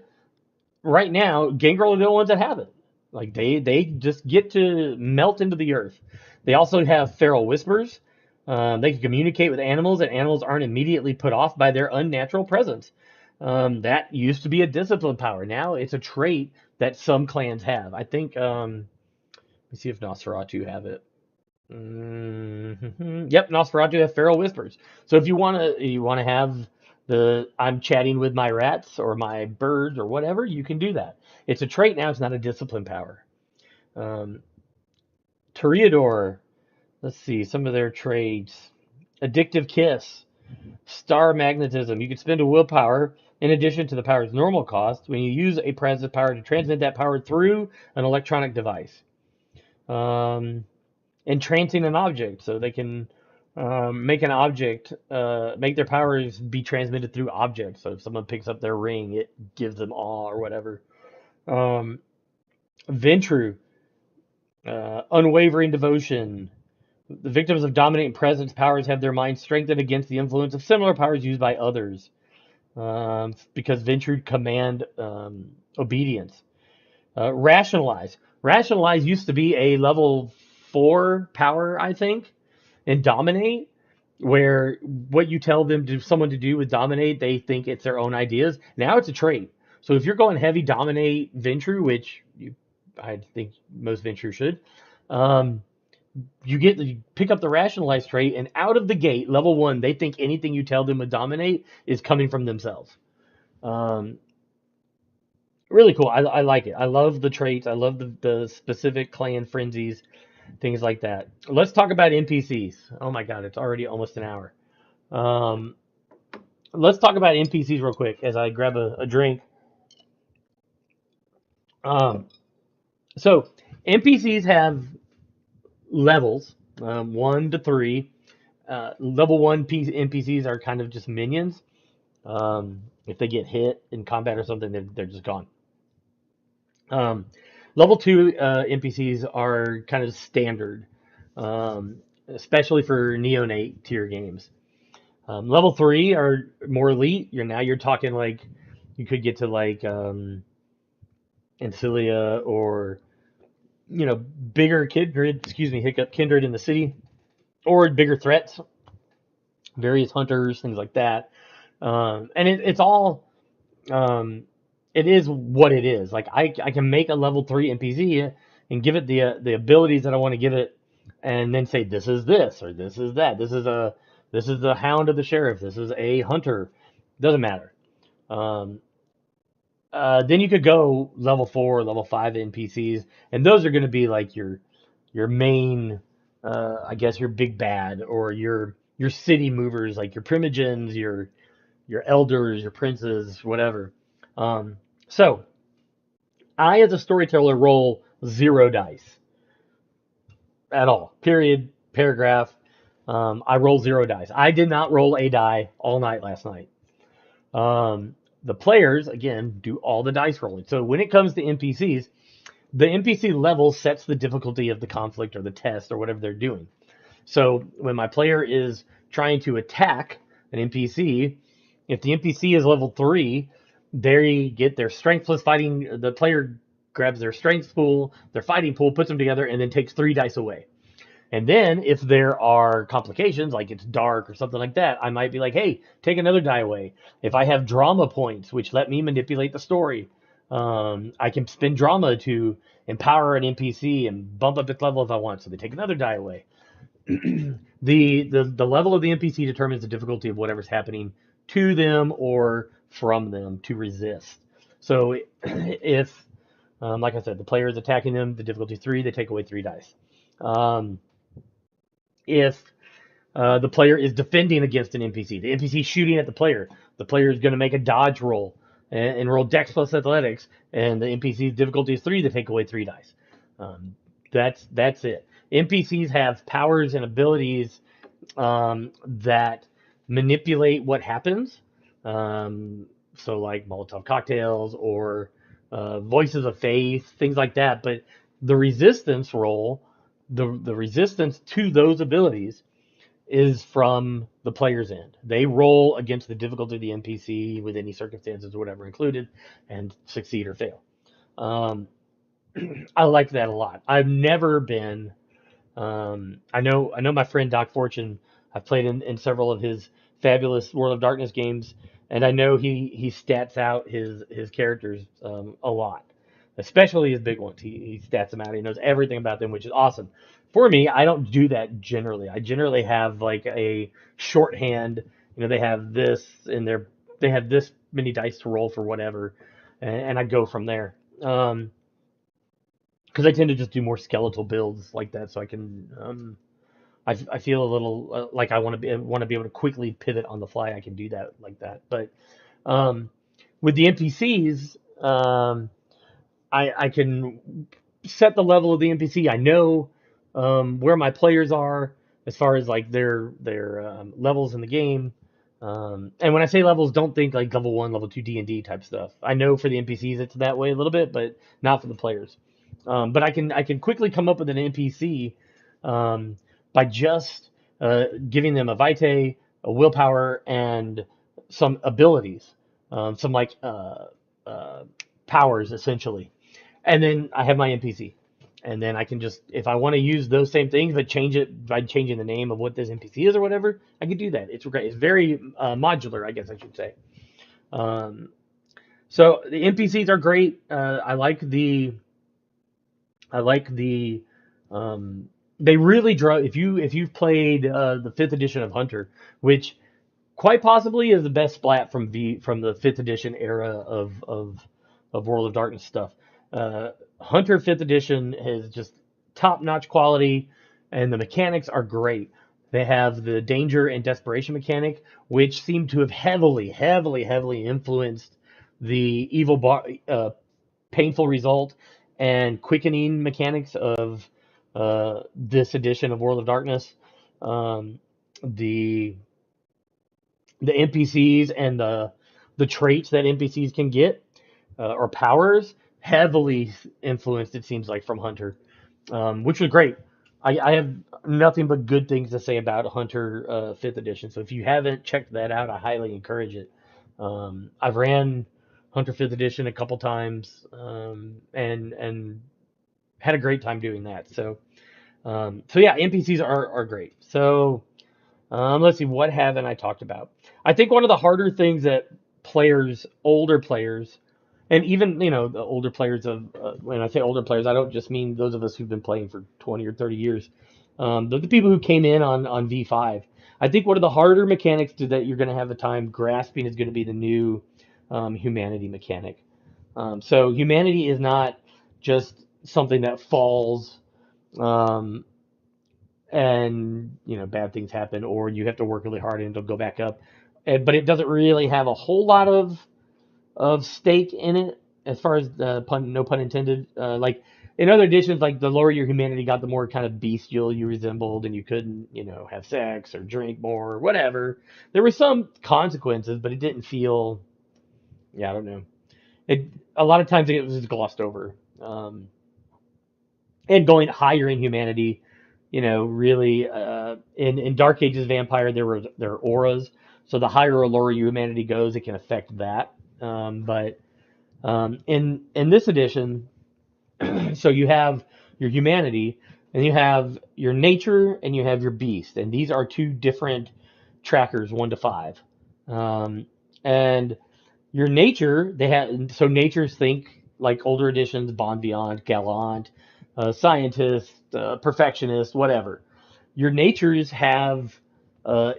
right now, Gangrel are the ones that have it. Like they just get to melt into the earth. They also have feral whispers. They can communicate with animals, and animals aren't immediately put off by their unnatural presence. That used to be a discipline power. Now it's a trait that some clans have. I think. Let me see if Nosferatu have it. Yep, Nosferatu have feral whispers. So if you wanna have the I'm chatting with my rats or my birds or whatever, you can do that. It's a trait now. It's not a discipline power. Um, Toreador. Let's see some of their traits. Addictive kiss, star magnetism. You can spend a willpower in addition to the power's normal cost when you use a presence power to transmit that power through an electronic device. Um, Entrancing an object, so they can make an object, make their powers be transmitted through objects. So if someone picks up their ring, it gives them awe or whatever. Um, Ventru, unwavering devotion. The victims of dominating presence powers have their minds strengthened against the influence of similar powers used by others, because Ventru command obedience. Rationalize. Rationalize used to be a level 4 power, I think, and dominate, where what you tell someone to do with dominate, they think it's their own ideas. Now it's a trait. So if you're going heavy dominate Ventru, which I think most Ventru should, um, you pick up the rationalize trait, and out of the gate, level 1, they think anything you tell them with dominate is coming from themselves. Um, Really cool. I like it. I love the traits. I love the specific clan frenzies, things like that. Let's talk about NPCs. Oh my God, it's already almost an hour. Um, let's talk about NPCs real quick as I grab a drink. Um, so NPCs have levels, 1 to 3. Level one NPCs are kind of just minions. If they get hit in combat or something, they're just gone. Um, Level two NPCs are kind of standard, especially for neonate tier games. Level three are more elite. You're talking like you could get to like Ancilia or bigger kindred. Excuse me, hiccup kindred in the city or bigger threats, various hunters, things like that. And it's all um, it is what it is. Like I can make a level three NPC and give it the abilities that I want to give it, and then say this is this or this is that. This is the Hound of the Sheriff. This is a hunter. Doesn't matter. Um, then you could go level four, level five NPCs, and those are going to be like your main, I guess your big bad or your city movers, like your primogens, your elders, your princes, whatever. Um, so I, as a storyteller, roll 0 dice at all. Period. Paragraph. I roll 0 dice. I did not roll a die all night last night. Um, the players again do all the dice rolling. So when it comes to NPCs, the NPC level sets the difficulty of the conflict or the test or whatever they're doing. So when my player is trying to attack an NPC, if the NPC is level three, they get their strength plus fighting. The player grabs their strength pool, their fighting pool, puts them together, and then takes 3 dice away. And then if there are complications, like it's dark or something like that, I might be like, hey, take another die away. If I have drama points, which let me manipulate the story, I can spend drama to empower an NPC and bump up its level if I want. So they take another die away. The level of the NPC determines the difficulty of whatever's happening to them or from them to resist. So if, like I said, the player is attacking them, the difficulty is 3, they take away 3 dice. Um, if the player is defending against an NPC, the NPC is shooting at the player is going to make a dodge roll and roll Dex plus Athletics, and the NPC's difficulty is 3, they take away 3 dice. Um, that's it. NPCs have powers and abilities that manipulate what happens. So like Molotov cocktails or voices of faith, things like that. But the resistance roll, the resistance to those abilities is from the player's end. They roll against the difficulty of the NPC with any circumstances or whatever included, and succeed or fail. Um, I like that a lot. I've never been I know my friend Doc Fortune. I've played in several of his fabulous World of Darkness games, and I know he stats out his characters a lot, especially his big ones. He stats them out. He knows everything about them, which is awesome. For me, I don't do that generally. I generally have like a shorthand. They have this in their they have this many dice to roll for whatever, and I go from there. Because I tend to just do more skeletal builds like that, so I can. I feel a little like I want to be able to quickly pivot on the fly. I can do that like that, but um, with the NPCs, I can set the level of the NPC. I know where my players are as far as like their levels in the game. And when I say levels, don't think like level one, level two D&D type stuff. I know for the NPCs it's that way a little bit, but not for the players. But I can quickly come up with an NPC um, by just giving them a vitae, a willpower, and some abilities, some like powers essentially. And then I have my NPC. And then I can just, if I want to use those same things, but change it by changing the name of what this NPC is or whatever, I can do that. It's great. It's very modular, I guess I should say. Um, so the NPCs are great. I like the, um, they really draw. If you've played the fifth edition of Hunter, which quite possibly is the best splat from the fifth edition era of of World of Darkness stuff. Uh, Hunter Fifth Edition has just top-notch quality, and the mechanics are great. They have the danger and desperation mechanic, which seem to have heavily influenced the painful result and quickening mechanics of this edition of World of Darkness. Um, the the NPCs and the traits that NPCs can get or powers heavily influenced, it seems like, from Hunter, which was great. I have nothing but good things to say about Hunter Fifth Edition. So if you haven't checked that out, I highly encourage it. I've ran Hunter Fifth Edition a couple times, and had a great time doing that. So yeah, NPCs are great. So let's see, what haven't I talked about? I think one of the harder things that older players, and even the older players of when I say older players, I don't just mean those of us who've been playing for 20 or 30 years. The people who came in on V5. I think one of the harder mechanics that you're going to have a time grasping is going to be the new humanity mechanic. So humanity is not just something that falls. Um, and bad things happen, or you have to work really hard and it'll go back up. But it doesn't really have a whole lot of stake in it, as far as the pun, no pun intended. Like in other editions, like the lower your humanity got, the more kind of bestial you resembled, and you couldn't have sex or drink more or whatever. There were some consequences, but it didn't feel, yeah, I don't know. It A lot of times it was just glossed over. And going higher in humanity, really, in Dark Ages Vampire, there are auras. So the higher or lower your humanity goes, it can affect that. But in this edition, so you have your humanity, and you have your nature, and you have your beast, and these are two different trackers, 1 to 5. And your nature, they have, so natures, think like older editions, Bon Vivant, Gallant, scientist, perfectionist, whatever. Your natures have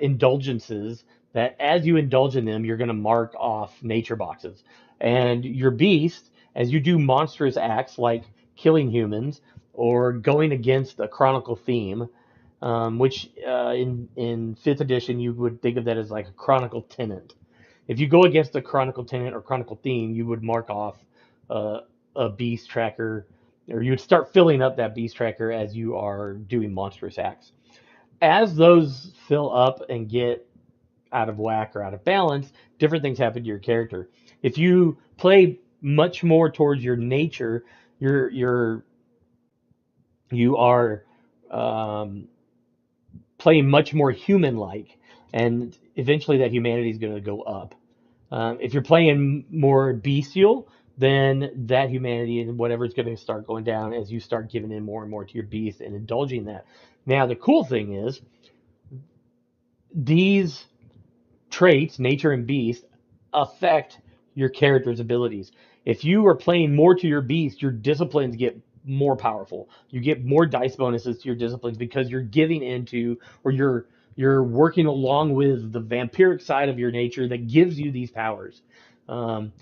indulgences that, as you indulge in them, you're going to mark off nature boxes. And your beast, as you do monstrous acts like killing humans or going against a chronicle theme, which in fifth edition you would think of that as like a chronicle tenant. If you go against a chronicle tenant or chronicle theme, you would mark off uh, a beast tracker, or you would start filling up that beast tracker as you are doing monstrous acts. As those fill up and get out of whack or out of balance, different things happen to your character. If you play much more towards your nature, you're you are um, playing much more human-like, and eventually that humanity is going to go up. If you're playing more bestial, then that humanity and whatever is going to start going down as you start giving in more and more to your beast and indulging that. Now, the cool thing is these traits, nature and beast, affect your character's abilities. If you are playing more to your beast, your disciplines get more powerful. You get more dice bonuses to your disciplines because you're giving into, or you're working along with the vampiric side of your nature that gives you these powers. Um,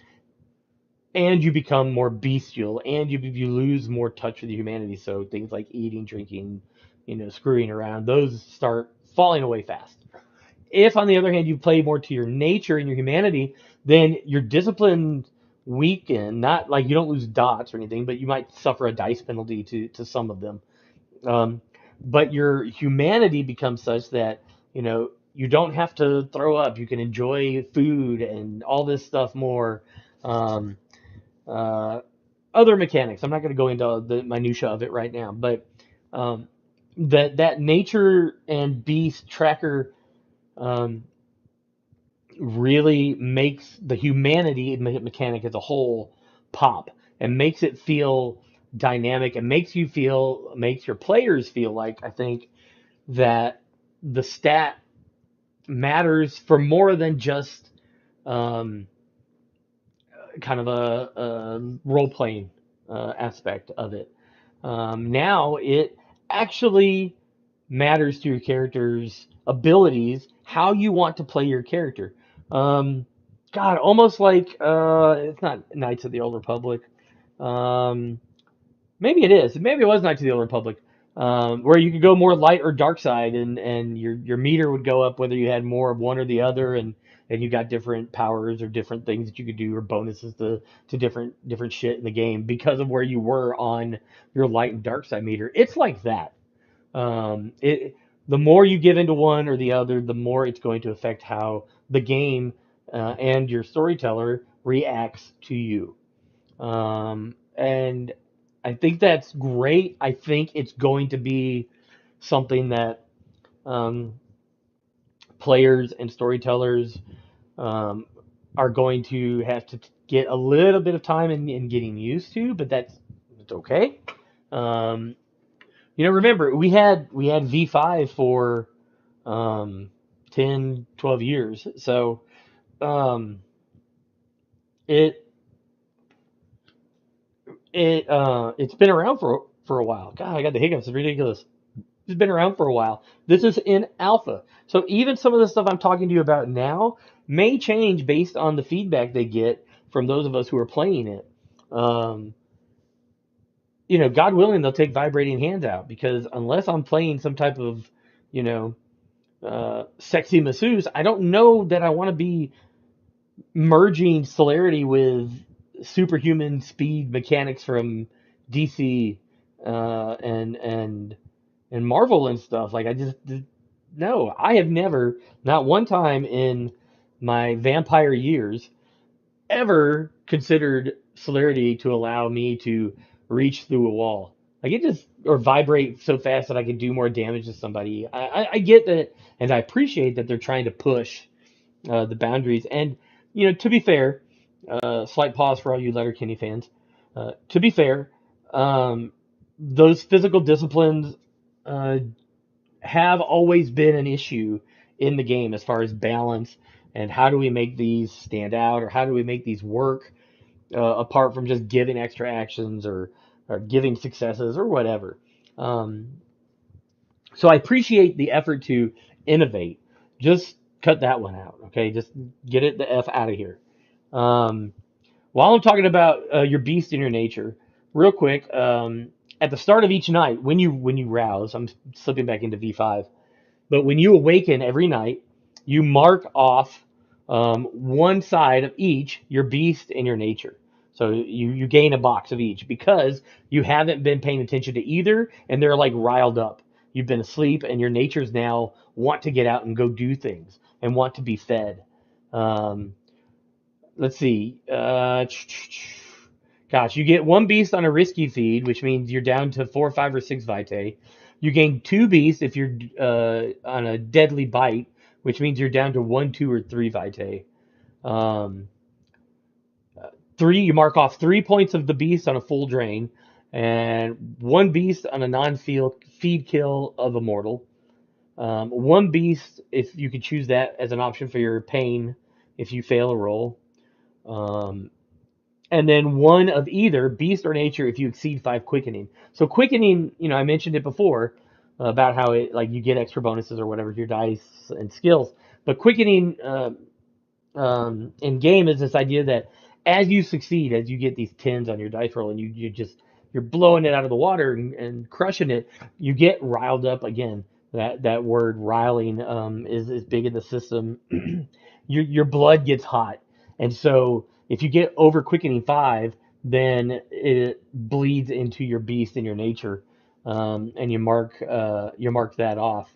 and you become more bestial, and you lose more touch with humanity. So things like eating, drinking, screwing around, those start falling away fast. If, on the other hand, you play more to your nature and your humanity, then your discipline weaken. Not like you don't lose dots or anything, but you might suffer a dice penalty to some of them. Um, but your humanity becomes such that you don't have to throw up. You can enjoy food and all this stuff more. Um, uh, Other mechanics. I'm not going to go into the minutia of it right now, but um, that nature and beast tracker um, really makes the humanity mechanic as a whole pop, and makes it feel dynamic, and makes your players feel like, I think, that the stat matters for more than just um, kind of a role playing aspect of it. Now it actually matters to your character's abilities, how you want to play your character. Because God, almost like it's not Knights of the Old Republic. Um, Maybe it is. Maybe it was Knights of the Old Republic, where you could go more light or dark side, and your meter would go up whether you had more of one or the other, and you got different powers or different things that you could do or bonuses to different shit in the game because of where you were on your light and dark side meter. It's like that. It The more you give into one or the other, the more it's going to affect how the game and your storyteller reacts to you. And I think that's great. I think it's going to be something that um, players and storytellers um, are going to have to get a little bit of time in getting used to, but it's okay. Um, remember we had V5 for um, 10, 12 years, so um, it it's been around for a while. God, I got the hiccups. It's ridiculous. It's been around for a while. This is in alpha. So even some of the stuff I'm talking to you about now may change based on the feedback they get from those of us who are playing it. Um, God willing, they'll take vibrating hands out because unless I'm playing some type of, you know, sexy masseuse, I don't know that I want to be merging celerity with superhuman speed mechanics from DC and Marvel and stuff. Like no, I have never, not one time in my vampire years, ever considered celerity to allow me to reach through a wall. Like it just or vibrate so fast that I can do more damage to somebody. I get that, and I appreciate that they're trying to push the boundaries. And to be fair, slight pause for all you Letterkenny fans. To be fair, um, those physical disciplines uh, have always been an issue in the game as far as balance and how do we make these stand out or how do we make these work apart from just giving extra actions or giving successes or whatever. Um, so I appreciate the effort to innovate. Just cut that one out, okay? Just get it the f out of here. Um, while I'm talking about your beast in your nature, real quick, at the start of each night, when you rouse, I'm slipping back into V5, but when you awaken every night, you mark off one side of each, your beast and your nature. So you gain a box of each because you haven't been paying attention to either, and they're like riled up. You've been asleep, and your natures now want to get out and go do things and want to be fed. Um, let's see. Gosh, you get one beast on a risky feed, which means you're down to 4, 5, or 6 vitae. You gain two beasts if you're on a deadly bite, which means you're down to 1, 2, or 3 vitae. Um, you mark off 3 points of the beast on a full drain, and one beast on a non-field feed kill of a mortal. One beast if you could choose that as an option for your pain if you fail a roll. Um, and then one of either beast or nature if you exceed 5 quickening. So quickening, I mentioned it before about how it like you get extra bonuses or whatever to your dice and skills. But quickening in game is this idea that as you succeed, as you get these tens on your dice roll and you're blowing it out of the water and crushing it, you get riled up again. That word riling is big in the system. Your blood gets hot, and so if you get over quickening 5, then it bleeds into your beast and your nature, and you mark that off.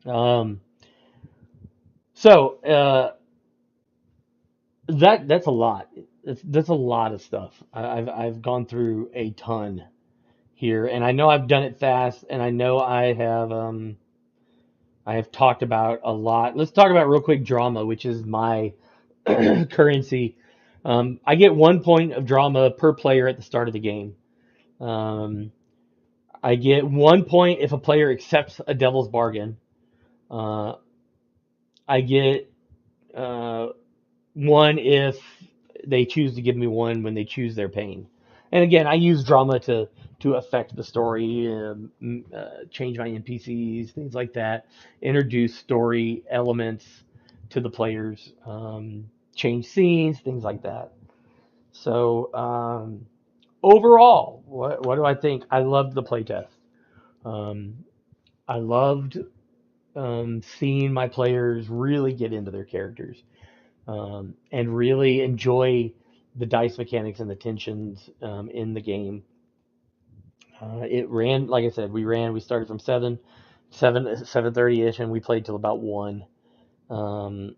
Um, so that's a lot. That's a lot of stuff. I've gone through a ton here, and I know I've done it fast, and I know I have talked about a lot. Let's talk about real quick drama, which is my currency. I get 1 point of drama per player at the start of the game. Um, I get 1 point if a player accepts a devil's bargain. Uh, I get uh, one if they choose to give me one when they choose their pain. And again, I use drama to affect the story, change my NPCs, things like that, introduce story elements to the players. change scenes, things like that. So overall, what do I think? I loved the playtest. Um, I loved seeing my players really get into their characters and really enjoy the dice mechanics and the tensions in the game. It ran, like I said, we started from 7:30 ish, and we played till about 1. Um,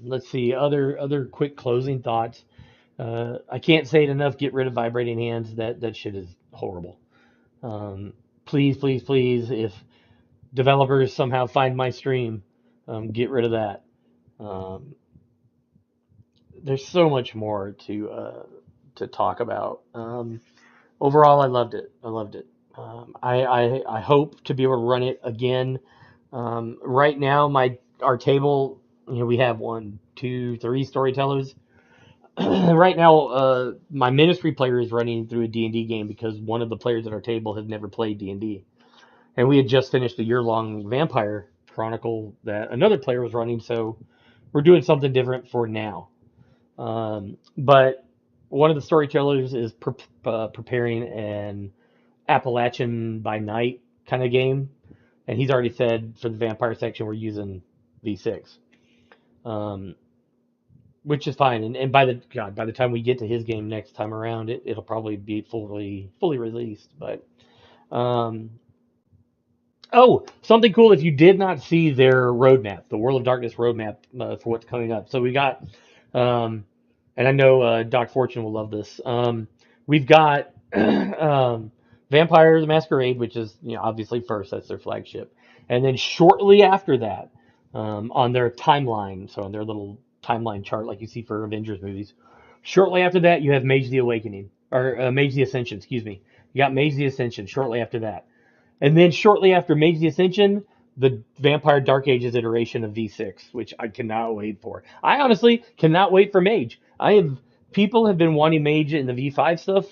let's see, other quick closing thoughts. I can't say it enough. Get rid of vibrating hands. That shit is horrible. Please, please, please, if developers somehow find my stream, get rid of that. Um, there's so much more to talk about. Overall, I loved it. I loved it. I hope to be able to run it again. Right now, our table, we have 1, 2, 3 storytellers. Right now, my ministry player is running through a D&D game because one of the players at our table has never played D&D. And we had just finished a year-long Vampire Chronicle that another player was running, so we're doing something different for now. But one of the storytellers is preparing an Appalachian by Night kind of game, and he's already said for the vampire section we're using V6, um, which is fine. And by the time we get to his game next time around, it'll probably be fully released. But um, oh, something cool! If you did not see their roadmap, the World of Darkness roadmap for what's coming up, so we got, um, and I know Doc Fortune will love this. We've got Vampire the Masquerade, which is obviously first. That's their flagship, and then shortly after that, on their timeline, so on their little timeline chart like you see for Avengers movies, shortly after that you have Mage the Awakening or Mage the Ascension. Excuse me. You got Mage the Ascension shortly after that. And then shortly after Mage the Ascension, the Vampire Dark Ages iteration of V6, which I cannot wait for. I honestly cannot wait for Mage. People have been wanting Mage in the V5 stuff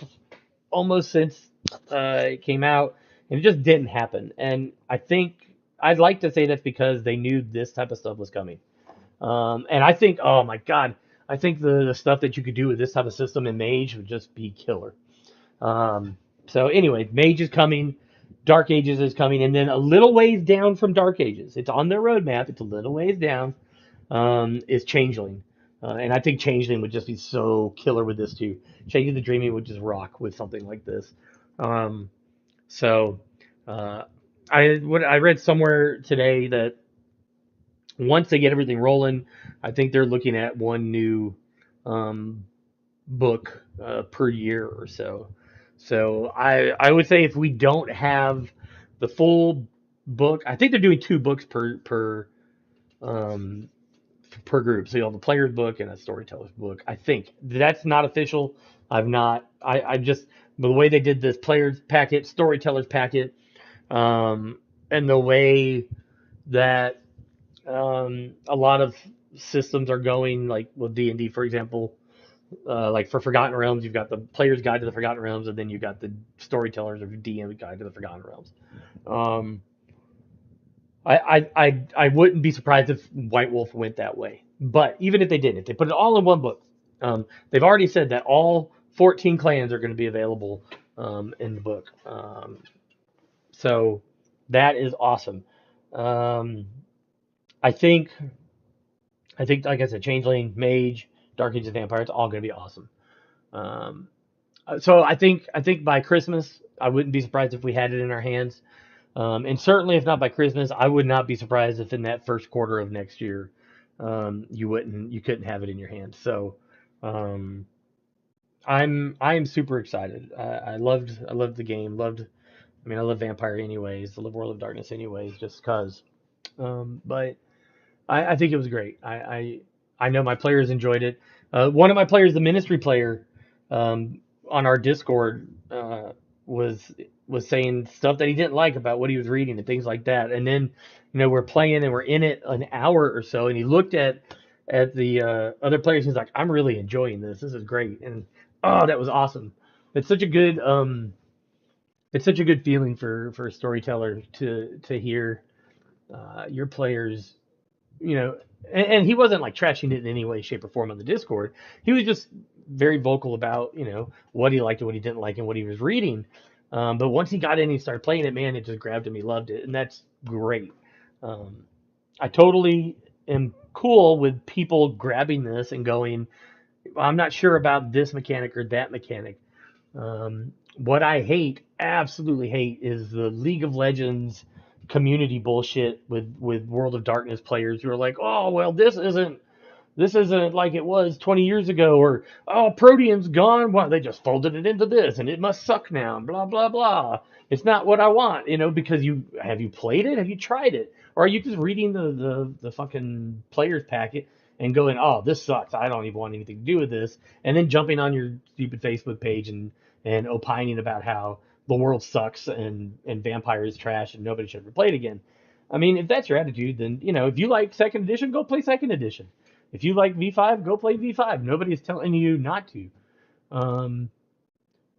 almost since it came out, and it just didn't happen. And I think I'd like to say that's because they knew this type of stuff was coming. And I think, oh my God, I think the stuff that you could do with this type of system in Mage would just be killer. So anyway, Mage is coming, Dark Ages is coming, and then a little ways down from Dark Ages, it's on their roadmap. It's a little ways down. Is Changeling, and I think Changeling would just be so killer with this too. Changeling the Dreaming would just rock with something like this. Um, so uh, I read somewhere today that once they get everything rolling, I think they're looking at one new um, book per year or so. So I would say if we don't have the full book, I think they're doing 2 books um, per group. So you'll have a player's book and a storyteller's book. I think that's not official. I've not. I just the way they did this player's packet, storyteller's packet, and the way that a lot of systems are going, like with D&D, for example. Like for Forgotten Realms, you've got the player's guide to the Forgotten Realms, and then you've got the storytellers or DM guide to the Forgotten Realms. Um, I wouldn't be surprised if White Wolf went that way. But even if they didn't, if they put it all in one book, they've already said that all 14 clans are going to be available in the book. So that is awesome. Um, I think like I said, Changeling, Mage, Dark Age of Vampire, it's all going to be awesome. Um, so I think by Christmas, I wouldn't be surprised if we had it in our hands. And certainly, if not by Christmas, I would not be surprised if in that first quarter of next year, you couldn't have it in your hands. So, um, I am super excited. I loved the game. I love Vampire anyways. I love World of Darkness anyways, just cause. But I think it was great. I know my players enjoyed it. One of my players, the ministry player, on our Discord, was was saying stuff that he didn't like about what he was reading and things like that. And then, we're playing and we're in it an hour or so, and he looked at the other players. He's like, "I'm really enjoying this. This is great." And oh, that was awesome. It's such a good it's such a good feeling for a storyteller to hear your players and he wasn't like trashing it in any way, shape, or form on the Discord. He was just very vocal about, what he liked and what he didn't like and what he was reading. But once he got in, he started playing it, man, it just grabbed him. He loved it, and that's great. Um, I totally am cool with people grabbing this and going, I'm not sure about this mechanic or that mechanic. What I hate, absolutely hate, is the League of Legends community bullshit with World of Darkness players who are like, oh well, this isn't like it was 20 years ago, or oh, Protean's gone. Well, they just folded it into this, and it must suck now. Blah blah blah. It's not what I want, because you played it? Have you tried it? Or are you just reading the fucking players packet and going, oh, this sucks. I don't even want anything to do with this, and then jumping on your stupid Facebook page and opining about how the world sucks and Vampire is trash and nobody should ever play it again. I mean, if that's your attitude, then if you like second edition, go play second edition. If you like V5, go play V5. Nobody's telling you not to. Um,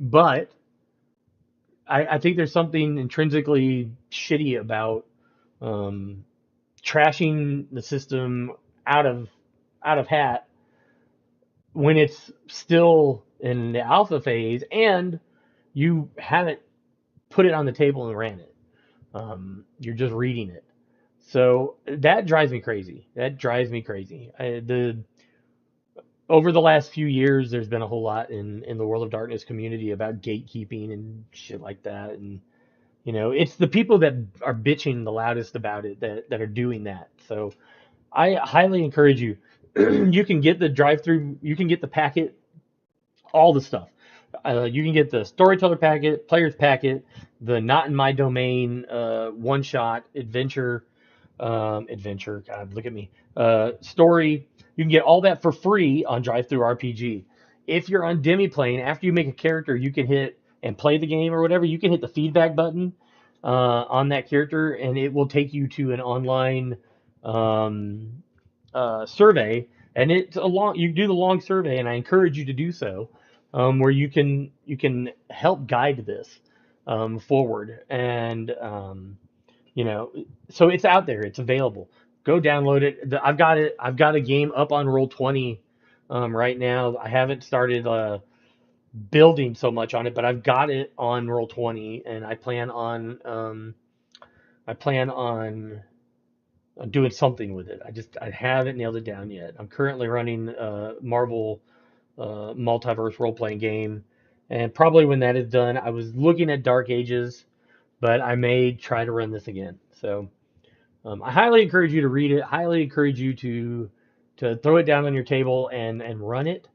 but I think there's something intrinsically shitty about um, trashing the system out of hat when it's still in the alpha phase and you haven't put it on the table and ran it. You're just reading it. So that drives me crazy. Over the last few years, there's been a whole lot in the World of Darkness community about gatekeeping and shit like that. And, it's the people that are bitching the loudest about it that are doing that. So I highly encourage you. You can get the drive through, you can get the packet, all the stuff. You can get the storyteller packet, players packet, the not in my domain one shot adventure. God, look at me. Story. You can get all that for free on Drive Through RPG. If you're on Demiplane, after you make a character, you can hit and play the game or whatever. You can hit the feedback button on that character, and it will take you to an online survey. And it's a long. You do the long survey, and I encourage you to do so, where you can help guide this forward and. You know, so it's out there. It's available. Go download it. I've got it. I've got a game up on Roll20 right now. I haven't started building so much on it, but I've got it on Roll20, and I plan on doing something with it. I haven't nailed it down yet. I'm currently running Marvel multiverse role playing game, and probably when that is done, I was looking at Dark Ages, but I may try to run this again. So. I highly encourage you to read it. Highly encourage you to throw it down on your table and run it.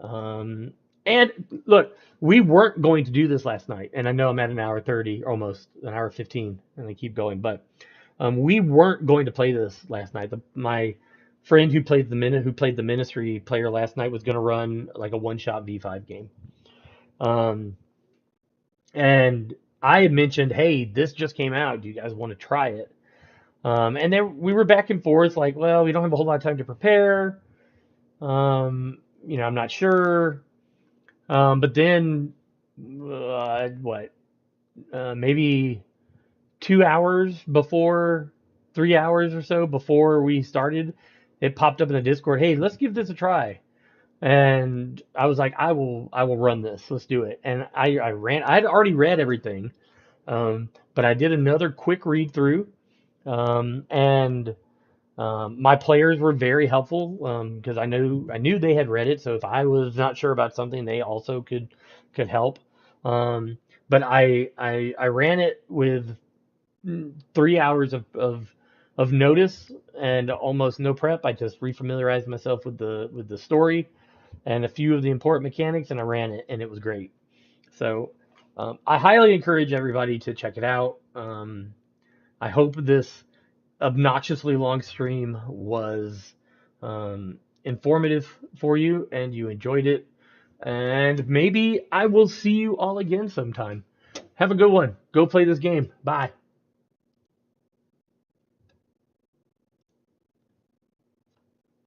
And look, we weren't going to do this last night, and I know I'm at an hour 30, almost an hour 15, and I keep going. But we weren't going to play this last night. My friend who played the Ministry player last night was going to run like a one-shot V5 game. And I had mentioned, hey, this just came out. Do you guys want to try it? And then we were back and forth, like, well, we don't have a whole lot of time to prepare. I'm not sure. But then, maybe 2 hours before, 3 hours or so before we started, it popped up in the Discord. Hey, let's give this a try. And I was like, I will run this. Let's do it. And I'd already read everything. But I did another quick read through. And my players were very helpful because I knew they had read it. So if I was not sure about something, they also could help. But I ran it with 3 hours of notice and almost no prep. I just refamiliarized myself with the story and a few of the important mechanics, and I ran it, and it was great. So I highly encourage everybody to check it out. I hope this obnoxiously long stream was informative for you and you enjoyed it. And maybe I will see you all again sometime. Have a good one. Go play this game. Bye.